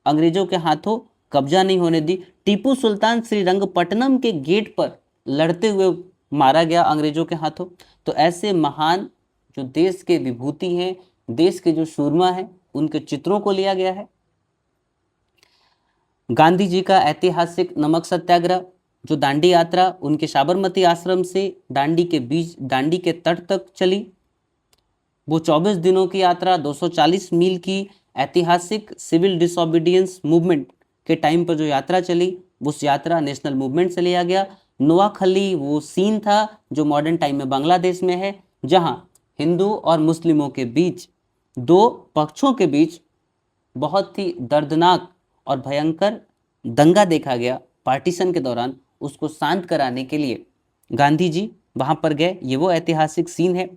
अंग्रेजों के हाथों कब्जा नहीं होने दी। टीपू सुल्तान श्रीरंगपट्टनम के गेट पर लड़ते हुए मारा गया अंग्रेजों के हाथों। तो ऐसे महान जो देश के विभूति हैं, देश के जो सूरमा हैं, उनके चित्रों को लिया गया है। गांधी जी का ऐतिहासिक नमक सत्याग्रह, जो दांडी यात्रा उनके साबरमती आश्रम से दांडी के तट तक चली, वो 24 दिनों की यात्रा, 240 मील की ऐतिहासिक सिविल डिसोबीडियंस मूवमेंट के टाइम पर जो यात्रा चली, उस यात्रा नेशनल मूवमेंट से लिया गया। नोआखली वो सीन था जो मॉडर्न टाइम में बांग्लादेश में है, जहां हिंदू और मुस्लिमों के बीच, दो पक्षों के बीच बहुत ही दर्दनाक और भयंकर दंगा देखा गया पार्टीशन के दौरान। उसको शांत कराने के लिए गांधी जी वहां पर गए। ये वो ऐतिहासिक सीन है।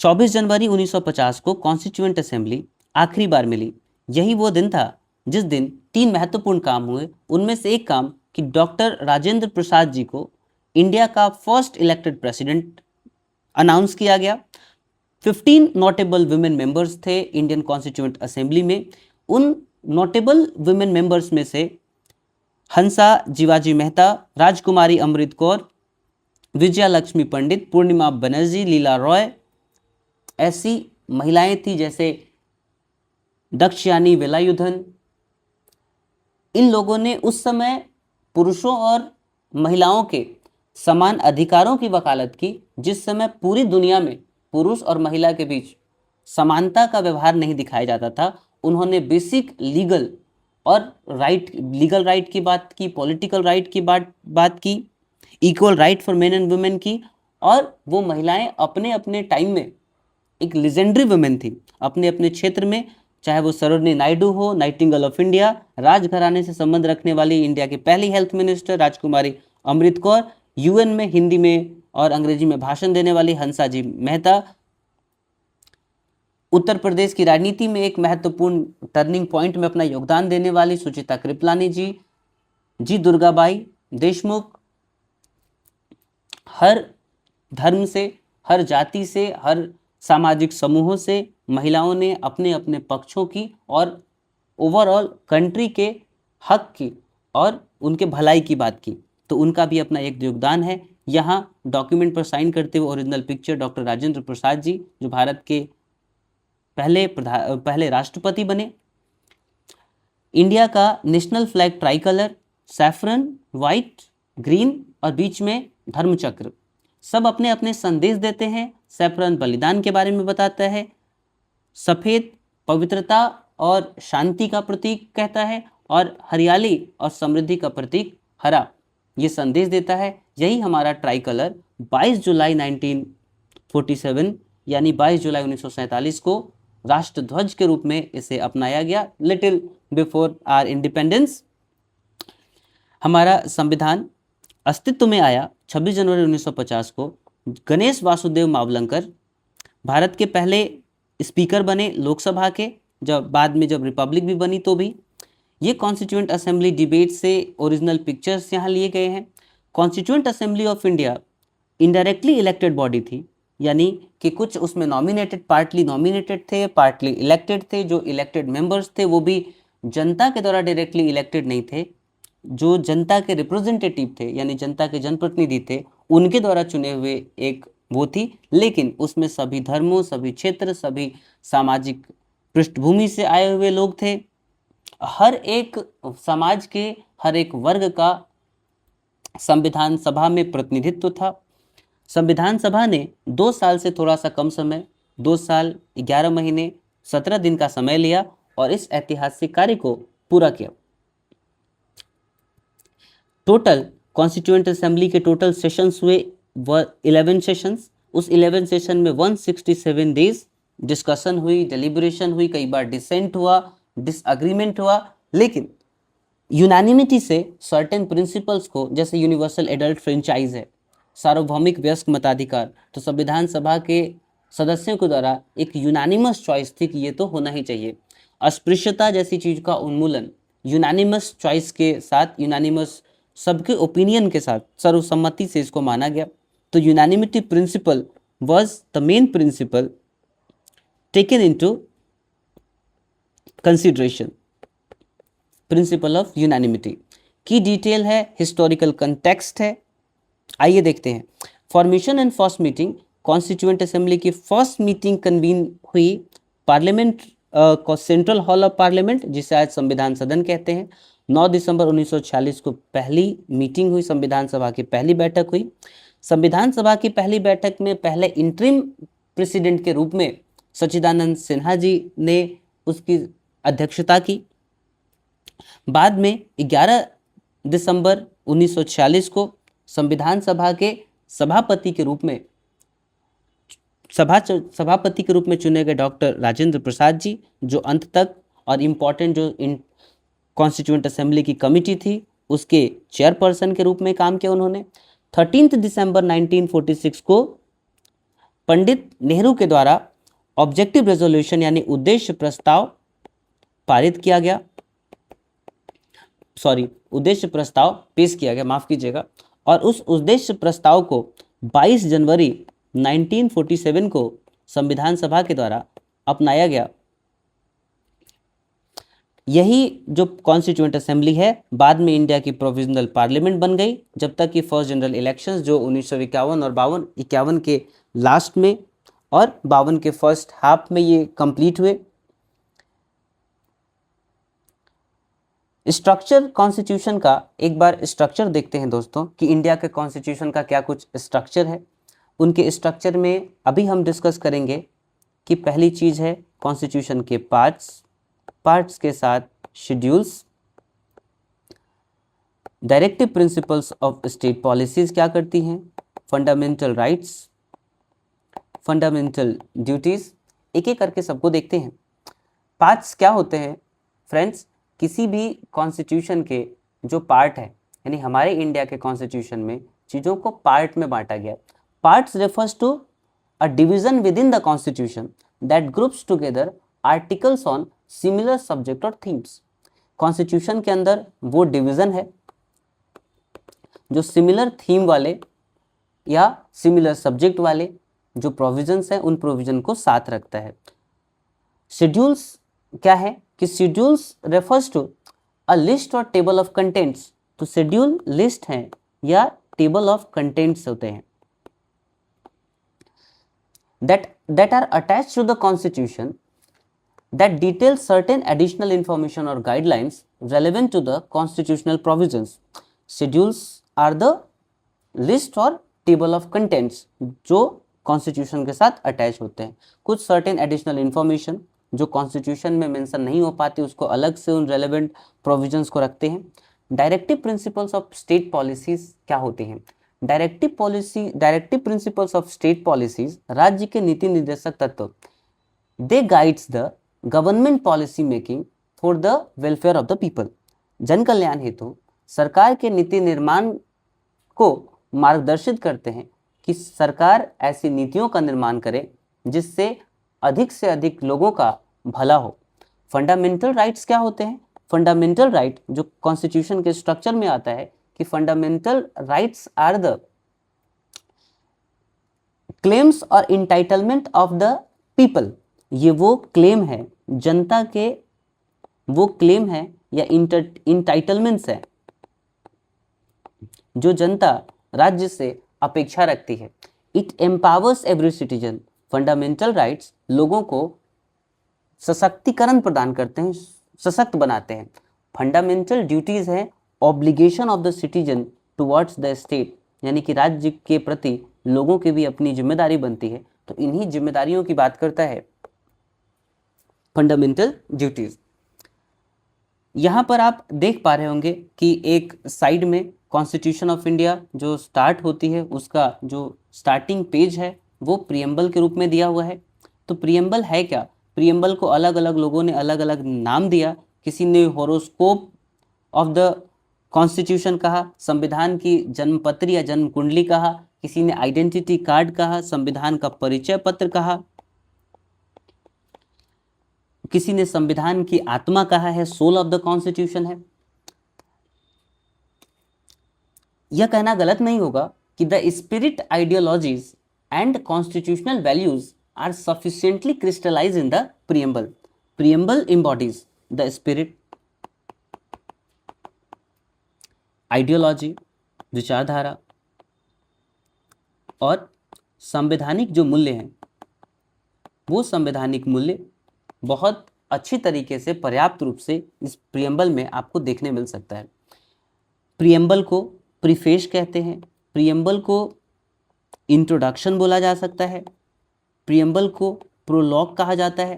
24 जनवरी 1950 को कॉन्स्टिट्यूएंट असेंबली आखिरी बार मिली। यही वो दिन था जिस दिन 3 महत्वपूर्ण काम हुए। उनमें से एक काम कि डॉक्टर राजेंद्र प्रसाद जी को इंडिया का फर्स्ट इलेक्टेड प्रेसिडेंट अनाउंस किया गया। 15 नोटेबल वुमेन मेंबर्स थे इंडियन कॉन्स्टिट्यूएंट असेंबली में। उन नोटेबल वुमेन मेंबर्स में से हंसा जीवाजी मेहता, राजकुमारी अमृत कौर, विजया लक्ष्मी पंडित, पूर्णिमा बनर्जी, लीला रॉय ऐसी महिलाएं थी, जैसे दक्षयानी वेलायुधन। इन लोगों ने उस समय पुरुषों और महिलाओं के समान अधिकारों की वकालत की, जिस समय पूरी दुनिया में पुरुष और महिला के बीच समानता का व्यवहार नहीं दिखाया जाता था। उन्होंने बेसिक लीगल राइट की बात की, पॉलिटिकल राइट की बात की, equal right for main and women की, और वो महिलाएं अपने अपने टाइम में एक लेजेंडरी वुमेन थी अपने अपने क्षेत्र में, चाहे वो सरोजिनी नायडू हो, नाइटिंगेल ऑफ इंडिया, राजघराने से संबंध रखने वाली इंडिया की पहली हेल्थ मिनिस्टर राजकुमारी अमृत कौर, यूएन में हिंदी में और अंग्रेजी में भाषण देने वाली हंसाजी मेहता, उत्तर प्रदेश की राजनीति में एक महत्वपूर्ण टर्निंग पॉइंट में अपना योगदान देने वाली सुचिता कृपलानी जी दुर्गाबाई देशमुख, हर धर्म से, हर जाति से, हर सामाजिक समूहों से महिलाओं ने अपने अपने पक्षों की और ओवरऑल कंट्री के हक की और उनके भलाई की बात की, तो उनका भी अपना एक योगदान है। यहाँ डॉक्यूमेंट पर साइन करते हुए original picture doctor Rajendra Prasad ji, जो भारत के पहले राष्ट्रपति बने। इंडिया का national flag try colour, saffron, white, green और बीच में धर्मचक्र, सब अपने अपने संदेश देते हैं। सैफरन बलिदान के बारे में बताता है, सफेद पवित्रता और शांति का प्रतीक कहता है, और हरियाली और समृद्धि का प्रतीक हरा ये संदेश देता है। यही हमारा ट्राई कलर 22 जुलाई 1947 यानी 22 जुलाई 1947 को राष्ट्रध्वज के रूप में इसे अपनाया गया, लिटिल बिफोर आर इंडिपेंडेंस। हमारा संविधान अस्तित्व में आया 26 जनवरी 1950 को। गणेश वासुदेव मावलंकर भारत के पहले स्पीकर बने लोकसभा के, जब बाद में जब रिपब्लिक भी बनी तो भी। ये कॉन्स्टिट्यूएंट असेंबली डिबेट से ओरिजिनल पिक्चर्स यहाँ लिए गए हैं। Constituent assembly of India indirectly elected body थी, यानी कि कुछ उसमें नॉमिनेटेड, पार्टली नॉमिनेटेड थे, पार्टली इलेक्टेड थे। जो इलेक्टेड मेंबर्स थे वो भी जनता के द्वारा डायरेक्टली इलेक्टेड नहीं थे, जो जनता के रिप्रेजेंटेटिव थे यानी जनता के जनप्रतिनिधि थे उनके द्वारा चुने हुए एक वो थी। लेकिन उसमें सभी धर्मों, सभी क्षेत्र, सभी सामाजिक पृष्ठभूमि से आए हुए लोग थे। हर एक समाज के हर एक वर्ग का संविधान सभा में प्रतिनिधित्व था। संविधान सभा ने 2 साल से थोड़ा सा कम समय, 2 साल 11 महीने 17 दिन का समय लिया और इस ऐतिहासिक कार्य को पूरा किया। टोटल कॉन्स्टिट्यूएंट असेंबली के टोटल सेशंस हुए 11 सेशंस। उस 11 सेशन में 167 डेज डिस्कशन हुई, डेलिब्रेशन हुई, कई बार डिसेंट हुआ, डिसएग्रीमेंट हुआ, लेकिन यूनानिमिटी से सर्टेन प्रिंसिपल्स को, जैसे यूनिवर्सल एडल्ट फ्रेंचाइज है, सार्वभौमिक वयस्क मताधिकार, तो संविधान सभा के सदस्यों के द्वारा एक यूनानिमस चॉइस थी कि ये तो होना ही चाहिए। अस्पृश्यता जैसी चीज का उन्मूलन यूनानिमस चॉइस के साथ, यूनानिमस सबके ओपिनियन के साथ, सर्वसम्मति से इसको माना गया। तो unanimity principle was the main principle taken into consideration, principle of unanimity. की डिटेल है, हिस्टोरिकल कंटेक्स्ट है, आइए देखते हैं। Formation and first meeting, constituent assembly की फर्स्ट मीटिंग कन्वीन हुई पार्लियामेंट को सेंट्रल हॉल ऑफ पार्लियामेंट, जिसे आज संविधान सदन कहते हैं। 9 दिसंबर 1946 को पहली मीटिंग हुई, संविधान सभा की पहली बैठक हुई। संविधान सभा की पहली बैठक में पहले इंटरिम प्रेसिडेंट के रूप में सच्चिदानंद सिन्हा जी ने उसकी अध्यक्षता की। बाद में 11 दिसंबर 1946 को संविधान सभा के सभापति के रूप में सभापति के रूप में चुने गए डॉक्टर राजेंद्र प्रसाद जी, जो अंत तक और इम्पोर्टेंट जो कॉन्स्टिट्यूएंट असेंबली की कमिटी थी उसके चेयरपर्सन के रूप में काम किया उन्होंने। 13 दिसंबर 1946 को पंडित नेहरू के द्वारा ऑब्जेक्टिव रेजोल्यूशन यानी उद्देश्य प्रस्ताव पारित किया गया, उद्देश्य प्रस्ताव पेश किया गया, माफ कीजिएगा। और उस उद्देश्य प्रस्ताव को 22 जनवरी 1947 को संविधान सभा के द्वारा अपनाया गया। यही जो कॉन्स्टिट्यूएंट असेंबली है बाद में इंडिया की प्रोविजनल पार्लियामेंट बन गई, जब तक कि फर्स्ट जनरल इलेक्शंस जो 1951 और 51 के लास्ट में और 52 के फर्स्ट हाफ में ये कंप्लीट हुए। स्ट्रक्चर कॉन्स्टिट्यूशन का एक बार स्ट्रक्चर देखते हैं दोस्तों कि इंडिया के कॉन्स्टिट्यूशन का क्या कुछ स्ट्रक्चर है। उनके स्ट्रक्चर में अभी हम डिस्कस करेंगे कि पहली चीज है कॉन्स्टिट्यूशन के पार्ट्स के साथ schedules, directive principles of state policies क्या करती हैं, फंडामेंटल राइट्स, फंडामेंटल ड्यूटीज, एक एक करके सबको देखते हैं। पार्ट्स क्या होते हैं फ्रेंड्स? किसी भी कॉन्स्टिट्यूशन के जो पार्ट है, यानी हमारे इंडिया के कॉन्स्टिट्यूशन में चीज़ों को पार्ट में बांटा गया। Parts refers to a division within the constitution that groups together articles on similar subject और थीम्स। कॉन्स्टिट्यूशन के अंदर वो डिवीजन है जो सिमिलर थीम वाले या सिमिलर सब्जेक्ट वाले जो प्रोविजंस हैं उन प्रोविजन को साथ रखता है। शेड्यूल्स क्या है कि schedules refers to a list और टेबल ऑफ कंटेंट्स। तो शेड्यूल लिस्ट है या टेबल ऑफ कंटेंट्स होते हैं that are attached to the constitution that detail certain additional information or guidelines relevant to the constitutional provisions. Schedules are the list or table of contents जो constitution के साथ attach होते हैं। कुछ certain additional information जो constitution में mention नहीं हो पाती उसको अलग से उन रेलेवेंट प्रोविजंस को रखते हैं। Directive principles of state policies क्या होती हैं? Directive principles of state policies राज्य के नीति निर्देशक तत्व। They guides the government policy making for the welfare of the people. जन कल्याण हेतु सरकार के नीति निर्माण को मार्गदर्शित करते हैं कि सरकार ऐसी नीतियों का निर्माण करे जिससे अधिक से अधिक लोगों का भला हो। फंडामेंटल राइट्स क्या होते हैं? फंडामेंटल राइट जो कॉन्स्टिट्यूशन के स्ट्रक्चर में आता है कि fundamental rights are the claims और इंटाइटलमेंट ऑफ द पीपल। ये वो क्लेम है जनता के, वो क्लेम है या इंटाइटलमेंट्स है जो जनता राज्य से अपेक्षा रखती है। It empowers every citizen. Fundamental rights लोगों को सशक्तिकरण प्रदान करते हैं, सशक्त बनाते हैं। फंडामेंटल ड्यूटीज है obligation of the citizen towards the state, यानी कि राज्य के प्रति लोगों की भी अपनी जिम्मेदारी बनती है। तो इन्हीं जिम्मेदारियों की बात करता है फंडामेंटल ड्यूटीज। यहाँ पर आप देख पा रहे होंगे कि एक साइड में कॉन्स्टिट्यूशन ऑफ इंडिया जो स्टार्ट होती है उसका जो स्टार्टिंग पेज है वो प्रियम्बल के रूप में दिया हुआ है। तो प्रियम्बल है क्या? प्रियम्बल को अलग अलग लोगों ने अलग अलग नाम दिया। किसी ने हॉरोस्कोप ऑफ द कॉन्स्टिट्यूशन कहा, संविधान की जन्मपत्री या जन्म कुंडली कहा, किसी ने आइडेंटिटी कार्ड कहा, संविधान का परिचय पत्र कहा, किसी ने संविधान की आत्मा कहा है, सोल ऑफ द कॉन्स्टिट्यूशन है। यह कहना गलत नहीं होगा कि the spirit, ideologies and constitutional values are sufficiently crystallize in the preamble. Preamble embodies the spirit, ideology विचारधारा और संवैधानिक जो मूल्य हैं वो संवैधानिक मूल्य बहुत अच्छी तरीके से पर्याप्त रूप से इस प्रियम्बल में आपको देखने मिल सकता है। प्रियम्बल को प्रीफेस कहते हैं, प्रियम्बल को इंट्रोडक्शन बोला जा सकता है, प्रियम्बल को प्रोलॉग कहा जाता है,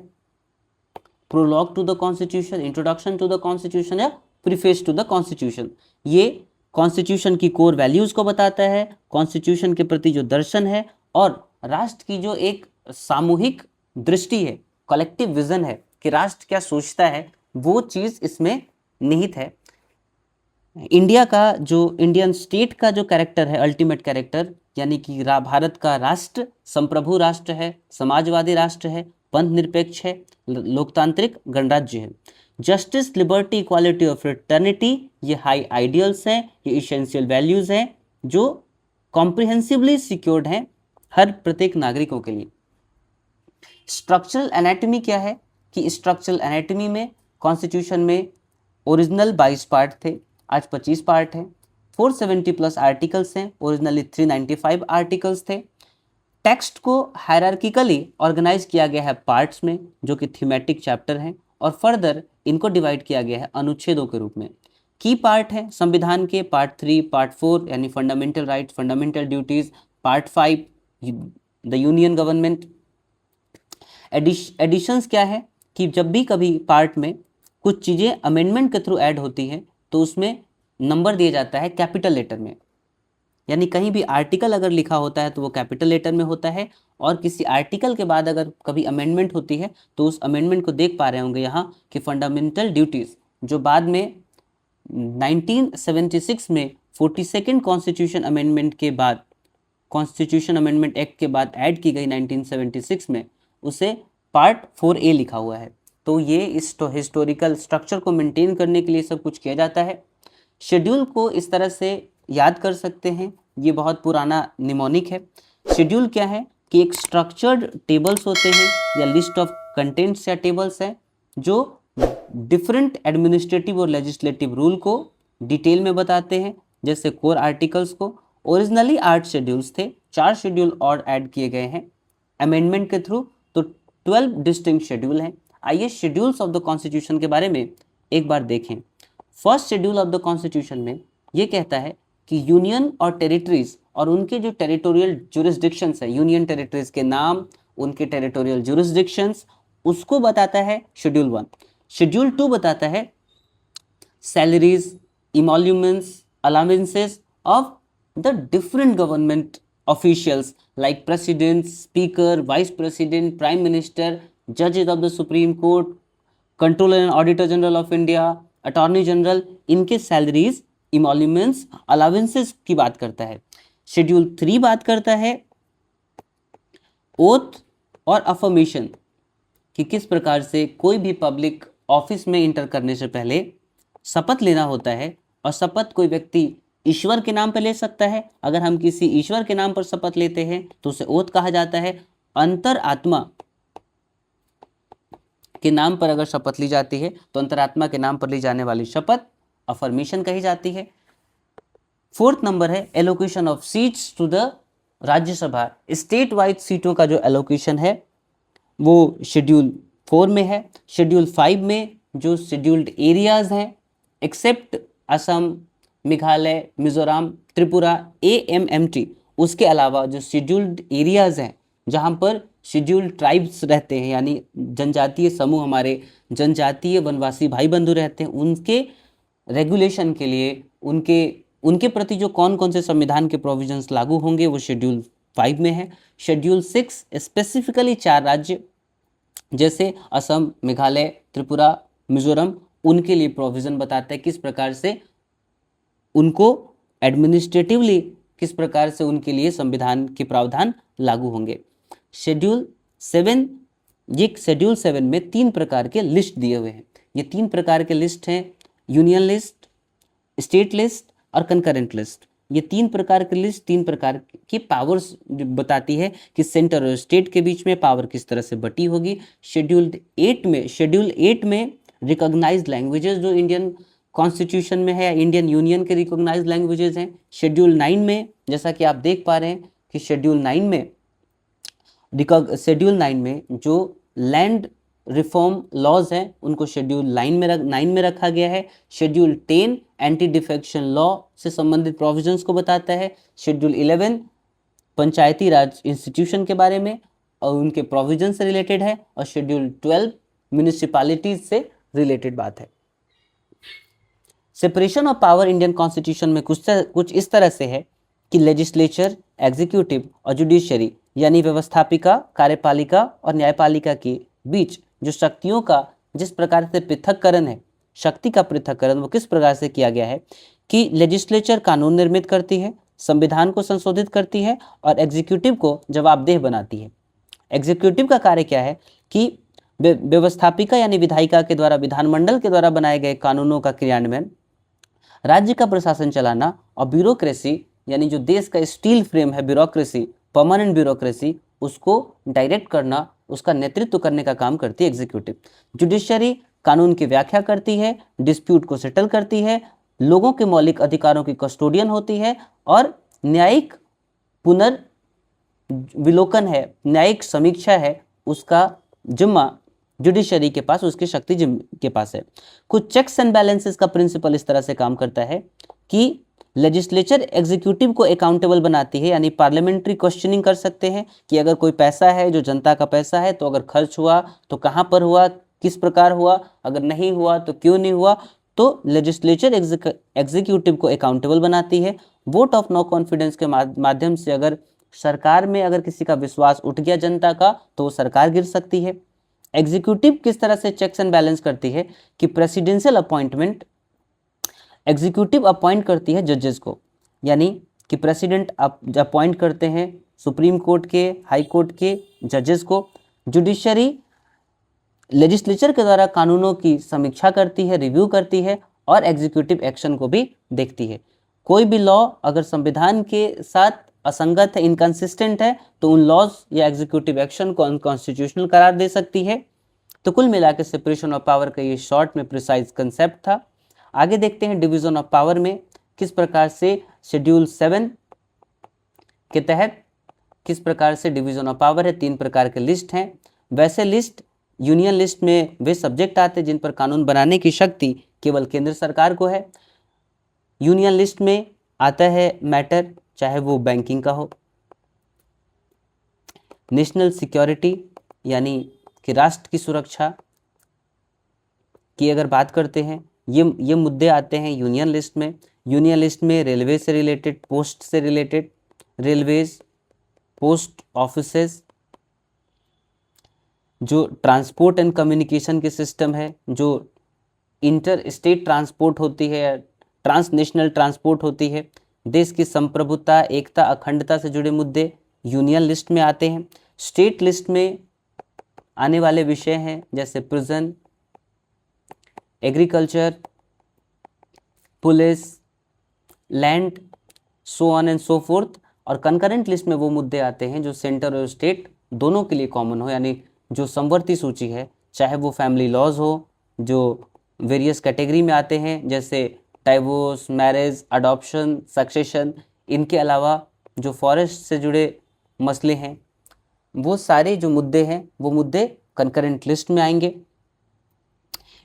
prologue to the constitution, introduction to the constitution या प्रीफेस टू द कॉन्स्टिट्यूशन। ये कॉन्स्टिट्यूशन की कोर वैल्यूज को बताता है, कॉन्स्टिट्यूशन के प्रति जो दर्शन है और राष्ट्र की जो एक सामूहिक दृष्टि है, कलेक्टिव विजन है कि राष्ट्र क्या सोचता है, वो चीज़ इसमें निहित है। इंडिया का जो इंडियन स्टेट का जो कैरेक्टर है, अल्टीमेट कैरेक्टर, यानी कि भारत का राष्ट्र संप्रभु राष्ट्र है, समाजवादी राष्ट्र है, पंथ निरपेक्ष है, लोकतांत्रिक गणराज्य है। जस्टिस, लिबर्टी, इक्वालिटी और फ्रेटर्निटी ये हाई आइडियल्स हैं, ये इसेंशियल वैल्यूज हैं जो कॉम्प्रिहेंसिवली सिक्योर्ड हैं हर प्रत्येक नागरिकों के लिए। स्ट्रक्चरल एनाटॉमी क्या है कि स्ट्रक्चरल एनाटॉमी में कॉन्स्टिट्यूशन में ओरिजिनल 22 पार्ट थे, आज 25 पार्ट हैं, 470 प्लस आर्टिकल्स हैं, ओरिजिनली 395 आर्टिकल्स थे। टेक्स्ट को हायरार्किकली ऑर्गेनाइज किया गया है पार्ट्स में जो कि थीमेटिक चैप्टर हैं और फर्दर इनको डिवाइड किया गया है अनुच्छेदों के रूप में। की पार्ट है संविधान के पार्ट 3, पार्ट 4 यानी fundamental rights, fundamental duties, part 5 the union government. Additions क्या है कि जब भी कभी पार्ट में कुछ चीज़ें अमेंडमेंट के थ्रू ऐड होती हैं तो उसमें नंबर दिया जाता है कैपिटल लेटर में, यानी कहीं भी आर्टिकल अगर लिखा होता है तो वो कैपिटल लेटर में होता है और किसी आर्टिकल के बाद अगर कभी अमेंडमेंट होती है तो उस अमेंडमेंट को देख पा रहे होंगे यहाँ कि फंडामेंटल ड्यूटीज जो बाद में 1976 में 42nd कॉन्स्टिट्यूशन अमेंडमेंट के बाद, कॉन्स्टिट्यूशन अमेंडमेंट एक्ट के बाद ऐड की गई 1976 में, उसे पार्ट 4A लिखा हुआ है। तो ये इस हिस्टोरिकल स्ट्रक्चर को मेंटेन करने के लिए सब कुछ किया जाता है। शेड्यूल को इस तरह से याद कर सकते हैं, ये बहुत पुराना निमोनिक है। शेड्यूल क्या है कि एक स्ट्रक्चर्ड टेबल्स होते हैं या लिस्ट ऑफ कंटेंट्स या टेबल्स हैं जो डिफरेंट एडमिनिस्ट्रेटिव और लेजिस्लेटिव रूल को डिटेल में बताते हैं, जैसे कोर आर्टिकल्स को। ओरिजिनली 8 शेड्यूल्स थे, 4 शेड्यूल और ऐड किए गए हैं अमेंडमेंट के थ्रू, तो 12 डिस्टिंक्ट शेड्यूल हैं। आइए शेड्यूल्स ऑफ द कॉन्स्टिट्यूशन के बारे में एक बार देखें। First schedule of the constitution में ये कहता है कि यूनियन और टेरिटरीज और उनके जो टेरिटोरियल जुरिस्डिक्शंस है, यूनियन टेरिटरीज के नाम, उनके टेरिटोरियल जुरिस्डिक्शंस, उसको बताता है शेड्यूल 1। शेड्यूल 2 बताता है salaries, emoluments, allowances of the different government officials like president, speaker, vice president, prime minister, जजेस of the supreme court, controller and auditor general of India, attorney general, इनके salaries, emoluments, allowances की बात करता है। Schedule 3 बात करता है oath और अफर्मेशन कि किस प्रकार से कोई भी पब्लिक ऑफिस में इंटर करने से पहले शपथ लेना होता है, और शपथ कोई व्यक्ति ईश्वर के नाम पर ले सकता है। अगर हम किसी ईश्वर के नाम पर शपथ लेते हैं तो उसे ओथ कहा जाता है। अंतरात्मा के नाम पर अगर शपथ ली जाती है तो अंतरात्मा के नाम पर ली जाने वाली शपथ अफर्मेशन कही जाती है। 4th नंबर है allocation of seats to the Rajya Sabha. State wise सीटों का जो एलोकेशन है वो शेड्यूल 4 में है। शेड्यूल 5 में जो शेड्यूल्ड एरियाज हैं एक्सेप्ट असम, मेघालय, मिजोरम, त्रिपुरा, AMMT, उसके अलावा जो शेड्यूल्ड एरियाज हैं जहाँ पर शेड्यूल्ड ट्राइब्स रहते हैं, यानी जनजातीय समूह, हमारे जनजातीय वनवासी भाई बंधु रहते हैं, उनके रेगुलेशन के लिए उनके प्रति जो कौन कौन से संविधान के प्रोविजंस लागू होंगे वो शेड्यूल 5 में है। शेड्यूल 6 स्पेसिफिकली 4 राज्य जैसे असम, मेघालय, त्रिपुरा, मिजोरम, उनके लिए प्रोविजन बताता है किस प्रकार से उनको एडमिनिस्ट्रेटिवली किस प्रकार से उनके लिए संविधान के प्रावधान लागू होंगे। शेड्यूल 7, ये शेड्यूल 7 में 3 प्रकार के लिस्ट दिए हुए हैं। ये 3 प्रकार के लिस्ट हैं, यूनियन लिस्ट, स्टेट लिस्ट और कंकरेंट लिस्ट। ये 3 प्रकार की लिस्ट 3 प्रकार की पावर्स बताती है कि सेंटर और स्टेट के बीच में पावर किस तरह से बटी होगी। शेड्यूल 8 में रिकॉग्नाइज्ड लैंग्वेजेस जो इंडियन कॉन्स्टिट्यूशन में है या इंडियन यूनियन के रिकॉग्नाइज्ड लैंग्वेजेस हैं। शेड्यूल 9 में जैसा कि आप देख पा रहे हैं कि शेड्यूल 9 में जो लैंड रिफॉर्म लॉज हैं उनको शेड्यूल 9 में रखा गया है। शेड्यूल 10 एंटी डिफेक्शन लॉ से संबंधित प्रोविजंस को बताता है। शेड्यूल 11 पंचायती राज इंस्टीट्यूशन के बारे में और उनके प्रोविजन से रिलेटेड है, और शेड्यूल 12 म्यूनिसिपैलिटीज से रिलेटेड बात है। Separation of power Indian constitution में कुछ इस तरह से है कि लेजिस्लेचर, एग्जीक्यूटिव और जुडिशरी यानी व्यवस्थापिका, कार्यपालिका और न्यायपालिका के बीच जो शक्तियों का जिस प्रकार से पृथक्करण है, शक्ति का पृथक्करण वो किस प्रकार से किया गया है कि लेजिस्लेचर कानून निर्मित करती है, संविधान को संशोधित करती है और एग्जीक्यूटिव को जवाबदेह बनाती है। एग्जीक्यूटिव का कार्य क्या है कि व्यवस्थापिका यानी विधायिका के द्वारा, विधानमंडल के द्वारा बनाए गए कानूनों का क्रियान्वयन, राज्य का प्रशासन चलाना और ब्यूरोक्रेसी यानी जो देश का स्टील फ्रेम है ब्यूरोक्रेसी, परमानेंट ब्यूरोक्रेसी, उसको डायरेक्ट करना, उसका नेतृत्व करने का काम करती है एग्जीक्यूटिव। जुडिशरी कानून की व्याख्या करती है, डिस्प्यूट को सेटल करती है, लोगों के मौलिक अधिकारों की कस्टोडियन होती है, और न्यायिक पुनर्विलोकन है, न्यायिक समीक्षा है, उसका जिम्मा जुडिशरी के पास, उसकी शक्ति के पास है। कुछ चेक्स एंड बैलेंसेस का प्रिंसिपल इस तरह से काम करता है कि लेजिस्लेचर एग्जीक्यूटिव को अकाउंटेबल बनाती है, यानी पार्लियामेंट्री क्वेश्चनिंग कर सकते हैं कि अगर कोई पैसा है जो जनता का पैसा है तो अगर खर्च हुआ तो कहाँ पर हुआ, किस प्रकार हुआ, अगर नहीं हुआ तो क्यों नहीं हुआ, तो लेजिस्लेचर एग्जीक्यूटिव को अकाउंटेबल बनाती है। वोट ऑफ नो कॉन्फिडेंस के माध्यम से अगर सरकार में अगर किसी का विश्वास उठ गया जनता का तो वो सरकार गिर सकती है। एग्जीक्यूटिव किस तरह से चेक्स एंड बैलेंस करती है कि प्रेसिडेंशियल अपॉइंटमेंट, एग्जीक्यूटिव अपॉइंट करती है जजेस को, यानी कि प्रेसिडेंट अपॉइंट करते हैं सुप्रीम कोर्ट के, हाई कोर्ट के जजेस को। जुडिशरी लेजिस्लेचर के द्वारा कानूनों की समीक्षा करती है, रिव्यू करती है और एग्जीक्यूटिव एक्शन को भी देखती है। कोई भी लॉ अगर संविधान के साथ असंगत है, इनकंसिस्टेंट है, तो उन लॉज या एग्जीक्यूटिव एक्शन को अनकॉन्स्टिट्यूशनल करार दे सकती है। तो कुल मिलाकर सेपरेशन ऑफ पावर का ये शॉर्ट में प्रिसाइज कंसेप्ट था। आगे देखते हैं डिवीजन ऑफ पावर में किस प्रकार से शेड्यूल 7 के तहत किस प्रकार से डिवीजन ऑफ पावर है। 3 प्रकार के लिस्ट हैं। वैसे लिस्ट, यूनियन लिस्ट में वे सब्जेक्ट आते हैं जिन पर कानून बनाने की शक्ति केवल केंद्र सरकार को है। यूनियन लिस्ट में आता है मैटर चाहे वो बैंकिंग का हो, नेशनल सिक्योरिटी यानी कि राष्ट्र की सुरक्षा की अगर बात करते हैं, ये मुद्दे आते हैं यूनियन लिस्ट में। यूनियन लिस्ट में रेलवे से रिलेटेड, पोस्ट से रिलेटेड, रेलवेज, पोस्ट ऑफिसेज, जो ट्रांसपोर्ट एंड कम्युनिकेशन के सिस्टम है, जो इंटर स्टेट ट्रांसपोर्ट होती है, ट्रांसनेशनल ट्रांसपोर्ट होती है, देश की संप्रभुता, एकता, अखंडता से जुड़े मुद्दे यूनियन लिस्ट में आते हैं। स्टेट लिस्ट में आने वाले विषय हैं जैसे prison, agriculture, police, land, so on and so fourth. और कंकरेंट लिस्ट में वो मुद्दे आते हैं जो सेंटर और स्टेट दोनों के लिए कॉमन हो, यानी जो समवर्ती सूची है, चाहे वो फैमिली लॉज हो जो वेरियस कैटेगरी में आते हैं जैसे डाइवोर्स, मैरिज, अडॉप्शन, सक्सेशन। इनके अलावा जो फॉरेस्ट से जुड़े मसले हैं, वो सारे जो मुद्दे हैं वो मुद्दे कंकरेंट लिस्ट में आएंगे।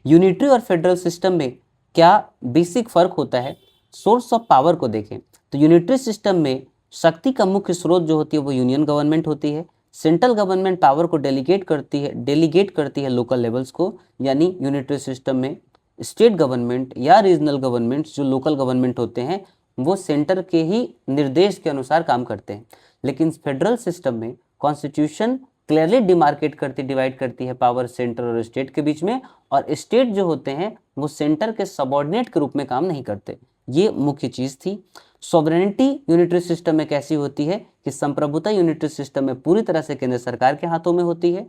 यूनिटरी और फेडरल सिस्टम में क्या बेसिक फर्क होता है? सोर्स ऑफ पावर को देखें तो यूनिटरी सिस्टम में शक्ति का मुख्य स्रोत जो होती है वो यूनियन गवर्नमेंट होती है। सेंट्रल गवर्नमेंट पावर को डेलीगेट करती है लोकल लेवल्स को, यानी यूनिटरी सिस्टम में स्टेट गवर्नमेंट या रीजनल गवर्नमेंट जो लोकल गवर्नमेंट होते हैं वो सेंटर के ही निर्देश के अनुसार काम करते हैं। लेकिन फेडरल सिस्टम में कॉन्स्टिट्यूशन क्लियरली डिवाइड करती है पावर सेंटर और स्टेट के बीच में, और स्टेट जो होते हैं वो सेंटर के सबऑर्डिनेट के रूप में काम नहीं करते। ये मुख्य चीज थी। सॉवरेनिटी यूनिटरी सिस्टम में कैसी होती है कि संप्रभुता यूनिटरी सिस्टम में पूरी तरह से केंद्र सरकार के हाथों में होती है।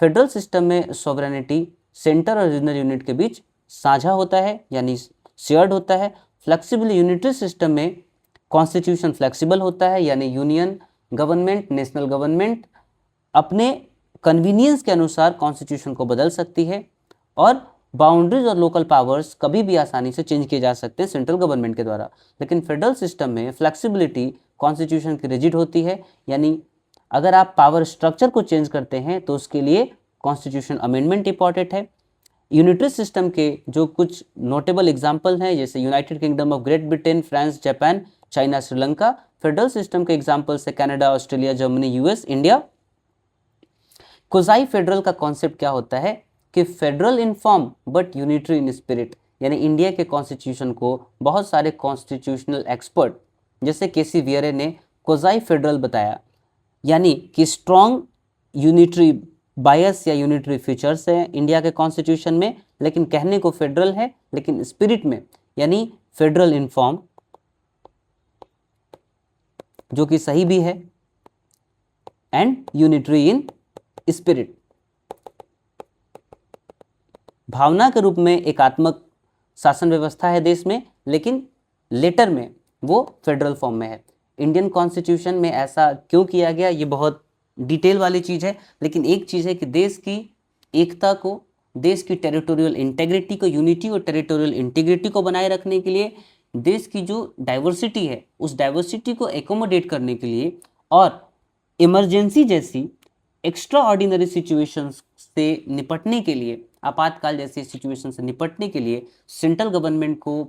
फेडरल सिस्टम में सॉवरेनिटी सेंटर और रीजनल यूनिट के बीच साझा होता है, यानी शेयर्ड होता है। फ्लेक्सिबल यूनिटरी सिस्टम में कॉन्स्टिट्यूशन फ्लेक्सिबल होता है, यानी यूनियन गवर्नमेंट, नेशनल गवर्नमेंट अपने कन्वीनियंस के अनुसार कॉन्स्टिट्यूशन को बदल सकती है, और बाउंड्रीज और लोकल पावर्स कभी भी आसानी से चेंज किए जा सकते हैं सेंट्रल गवर्नमेंट के द्वारा। लेकिन फेडरल सिस्टम में फ्लेक्सिबिलिटी कॉन्स्टिट्यूशन की रिजिड होती है, यानी अगर आप पावर स्ट्रक्चर को चेंज करते हैं तो उसके लिए कॉन्स्टिट्यूशन अमेंडमेंट इंपॉर्टेंट है। यूनिटरी सिस्टम के जो कुछ नोटेबल एग्जाम्पल हैं जैसे United kingdom of great Britain, France, Japan, China, Sri Lanka. Federal system के एग्जाम्पल्स है Canada, Australia, Germany, US, India. Quasi federal का कॉन्सेप्ट क्या होता है कि federal in form but unitary in spirit, यानी इंडिया के कॉन्स्टिट्यूशन को बहुत सारे कॉन्स्टिट्यूशनल एक्सपर्ट जैसे केसी वियरे ने क्वाज़ी फेडरल बताया, यानी कि स्ट्रॉन्ग यूनिटरी बायस या यूनिटरी फीचर्स हैं इंडिया के कॉन्स्टिट्यूशन में, लेकिन कहने को फेडरल है, लेकिन स्पिरिट में यानी फेडरल इन फॉर्म, जो कि सही भी है, एंड यूनिटरी इन स्पिरिट, भावना के रूप में एकात्मक शासन व्यवस्था है देश में, लेकिन लेटर में वो फेडरल फॉर्म में है। इंडियन कॉन्स्टिट्यूशन में ऐसा क्यों किया गया ये बहुत डिटेल वाली चीज है, लेकिन एक चीज है कि देश की एकता को, देश की टेरिटोरियल इंटेग्रिटी को, यूनिटी और टेरिटोरियल इंटीग्रिटी को बनाए रखने के लिए, देश की जो डाइवर्सिटी है उस डाइवर्सिटी को एकोमोडेट करने के लिए, और इमरजेंसी जैसी एक्स्ट्रा ऑर्डिनरी सिचुएशंस से निपटने के लिए, आपातकाल जैसी सिचुएशन से निपटने के लिए सेंट्रल गवर्नमेंट को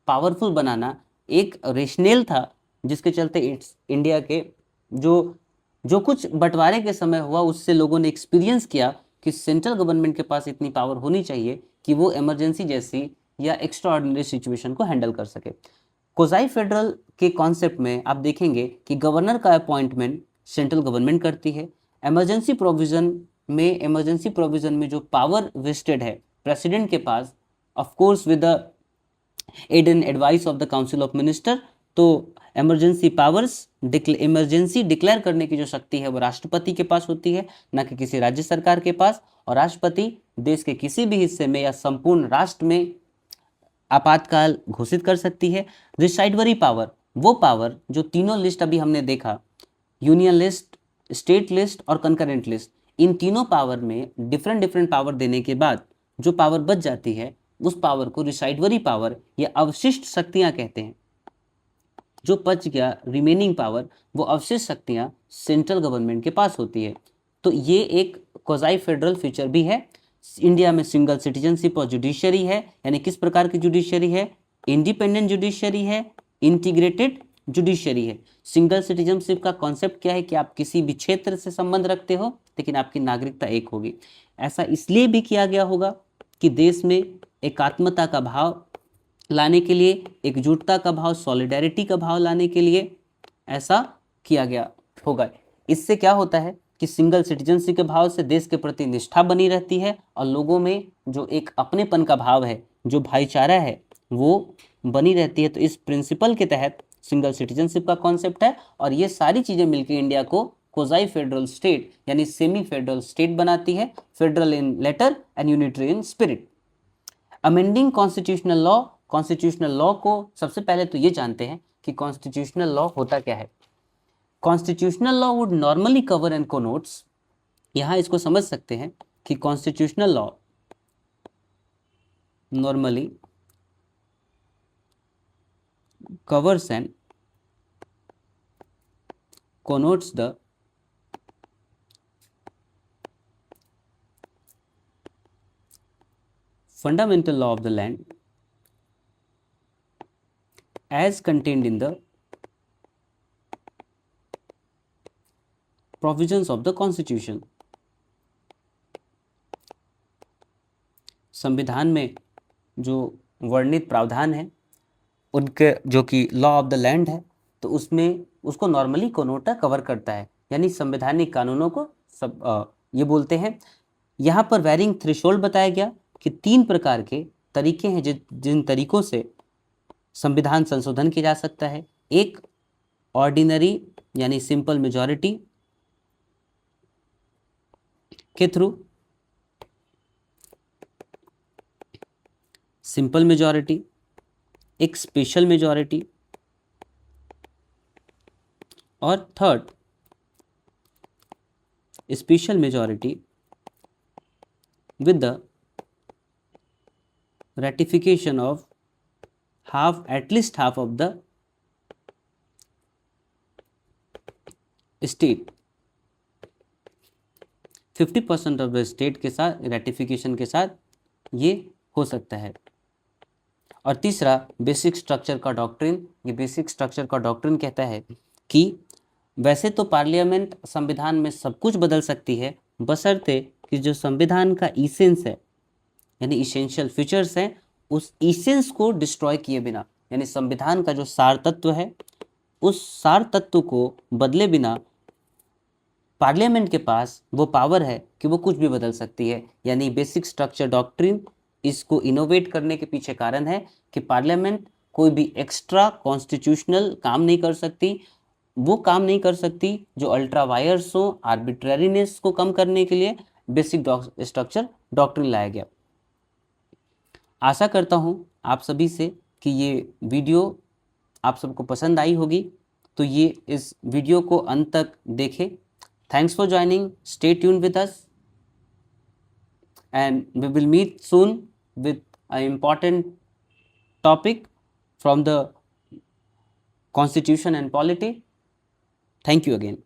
पावरफुल बनाना एक रेशनेल था, जिसके चलते इंडिया के जो कुछ बंटवारे के समय हुआ उससे लोगों ने एक्सपीरियंस किया कि सेंट्रल गवर्नमेंट के पास इतनी पावर होनी चाहिए कि वो इमरजेंसी जैसी या एक्स्ट्रा ऑर्डिनरी सिचुएशन को हैंडल कर सके। क्वाज़ी फेडरल के कॉन्सेप्ट में आप देखेंगे कि गवर्नर का अपॉइंटमेंट सेंट्रल गवर्नमेंट करती है। इमरजेंसी प्रोविजन में जो पावर वेस्टेड है प्रेसिडेंट के पास, of course with the aid and advice of the council of minister, तो इमरजेंसी डिक्लेयर करने की जो शक्ति है वो राष्ट्रपति के पास होती है, ना कि किसी राज्य सरकार के पास। और राष्ट्रपति देश के किसी भी हिस्से में या संपूर्ण राष्ट्र में आपातकाल घोषित कर सकती है। रिसाइडवरी पावर, वो पावर जो तीनों लिस्ट अभी हमने देखा, यूनियन लिस्ट, स्टेट लिस्ट और कंकरेंट लिस्ट, इन तीनों पावर में डिफरेंट पावर देने के बाद जो पावर बच जाती है उस पावर को रिसाइडवरी पावर या अवशिष्ट शक्तियां कहते हैं। जो बच गया रिमेनिंग पावर, वो अवशिष्ट शक्तियां सेंट्रल गवर्नमेंट के पास होती है। तो ये एक क्वाज़ी फेडरल फीचर भी है। इंडिया में सिंगल सिटीजनशिप और जुडिशरी है, यानी किस प्रकार की जुडिशरी है? इंडिपेंडेंट जुडिशरी है, इंटीग्रेटेड जुडिशरी है। सिंगल सिटीजनशिप का कॉन्सेप्ट क्या है कि आप किसी भी क्षेत्र से संबंध रखते हो लेकिन आपकी नागरिकता एक होगी। ऐसा इसलिए भी किया गया होगा कि देश में एकात्मता का भाव लाने के लिए, एकजुटता का भाव, सॉलिडेरिटी का भाव लाने के लिए ऐसा किया गया होगा। इससे क्या होता है कि सिंगल सिटीजनशिप के भाव से देश के प्रति निष्ठा बनी रहती है और लोगों में जो एक अपनेपन का भाव है, जो भाईचारा है, वो बनी रहती है। तो इस प्रिंसिपल के तहत सिंगल सिटीजनशिप का कॉन्सेप्ट है और ये सारी चीज़ें मिलकर इंडिया को क्वाज़ी फेडरल स्टेट यानी सेमी फेडरल स्टेट बनाती है, federal in letter and unitary in spirit. Amending constitutional law, constitutional law को सबसे पहले तो ये जानते हैं कि कॉन्स्टिट्यूशनल लॉ होता क्या है। Constitutional law would normally cover and connotes, यहाँ इसको समझ सकते हैं कि constitutional law normally covers and connotes the fundamental law of the land as contained in the provisions of the constitution। संविधान में जो वर्णित प्रावधान है उनके, जो कि लॉ ऑफ द लैंड है, तो उसमें उसको नॉर्मली कोनोटा कवर करता है, यानी संवैधानिक कानूनों को सब ये बोलते हैं। यहाँ पर वेरिंग थ्रेशोल्ड बताया गया कि 3 प्रकार के तरीके हैं जिन तरीकों से संविधान संशोधन किया जा सकता है। एक ऑर्डिनरी यानी सिंपल मेजॉरिटी के थ्रू, सिंपल मेजॉरिटी, एक स्पेशल मेजॉरिटी, और third special majority with the ratification of at least half of the state, 50% of the state के साथ रेटिफिकेशन के साथ ये हो सकता है। और तीसरा बेसिक स्ट्रक्चर का डॉक्ट्रिन। ये बेसिक स्ट्रक्चर का डॉक्ट्रिन कहता है कि वैसे तो पार्लियामेंट संविधान में सब कुछ बदल सकती है, बशर्ते कि जो संविधान का इसेंस है यानी इसेंशियल फीचर्स हैं, उस इसेंस को डिस्ट्रॉय किए बिना, यानी संविधान का जो सार तत्व है उस सार तत्व को बदले बिना पार्लियामेंट के पास वो पावर है कि वो कुछ भी बदल सकती है। यानी बेसिक स्ट्रक्चर डॉक्ट्रिन इसको इनोवेट करने के पीछे कारण है कि पार्लियामेंट कोई भी एक्स्ट्रा कॉन्स्टिट्यूशनल काम नहीं कर सकती, वो काम नहीं कर सकती जो अल्ट्रा वायर्स हो, आर्बिट्रेरीनेस को कम करने के लिए बेसिक स्ट्रक्चर डॉक्ट्रिन लाया गया। आशा करता हूँ आप सभी से कि ये वीडियो आप सबको पसंद आई होगी, तो ये इस वीडियो को अंत तक देखें। Thanks for joining, stay tuned with us and we will meet soon with an important topic from the constitution and polity. Thank you again.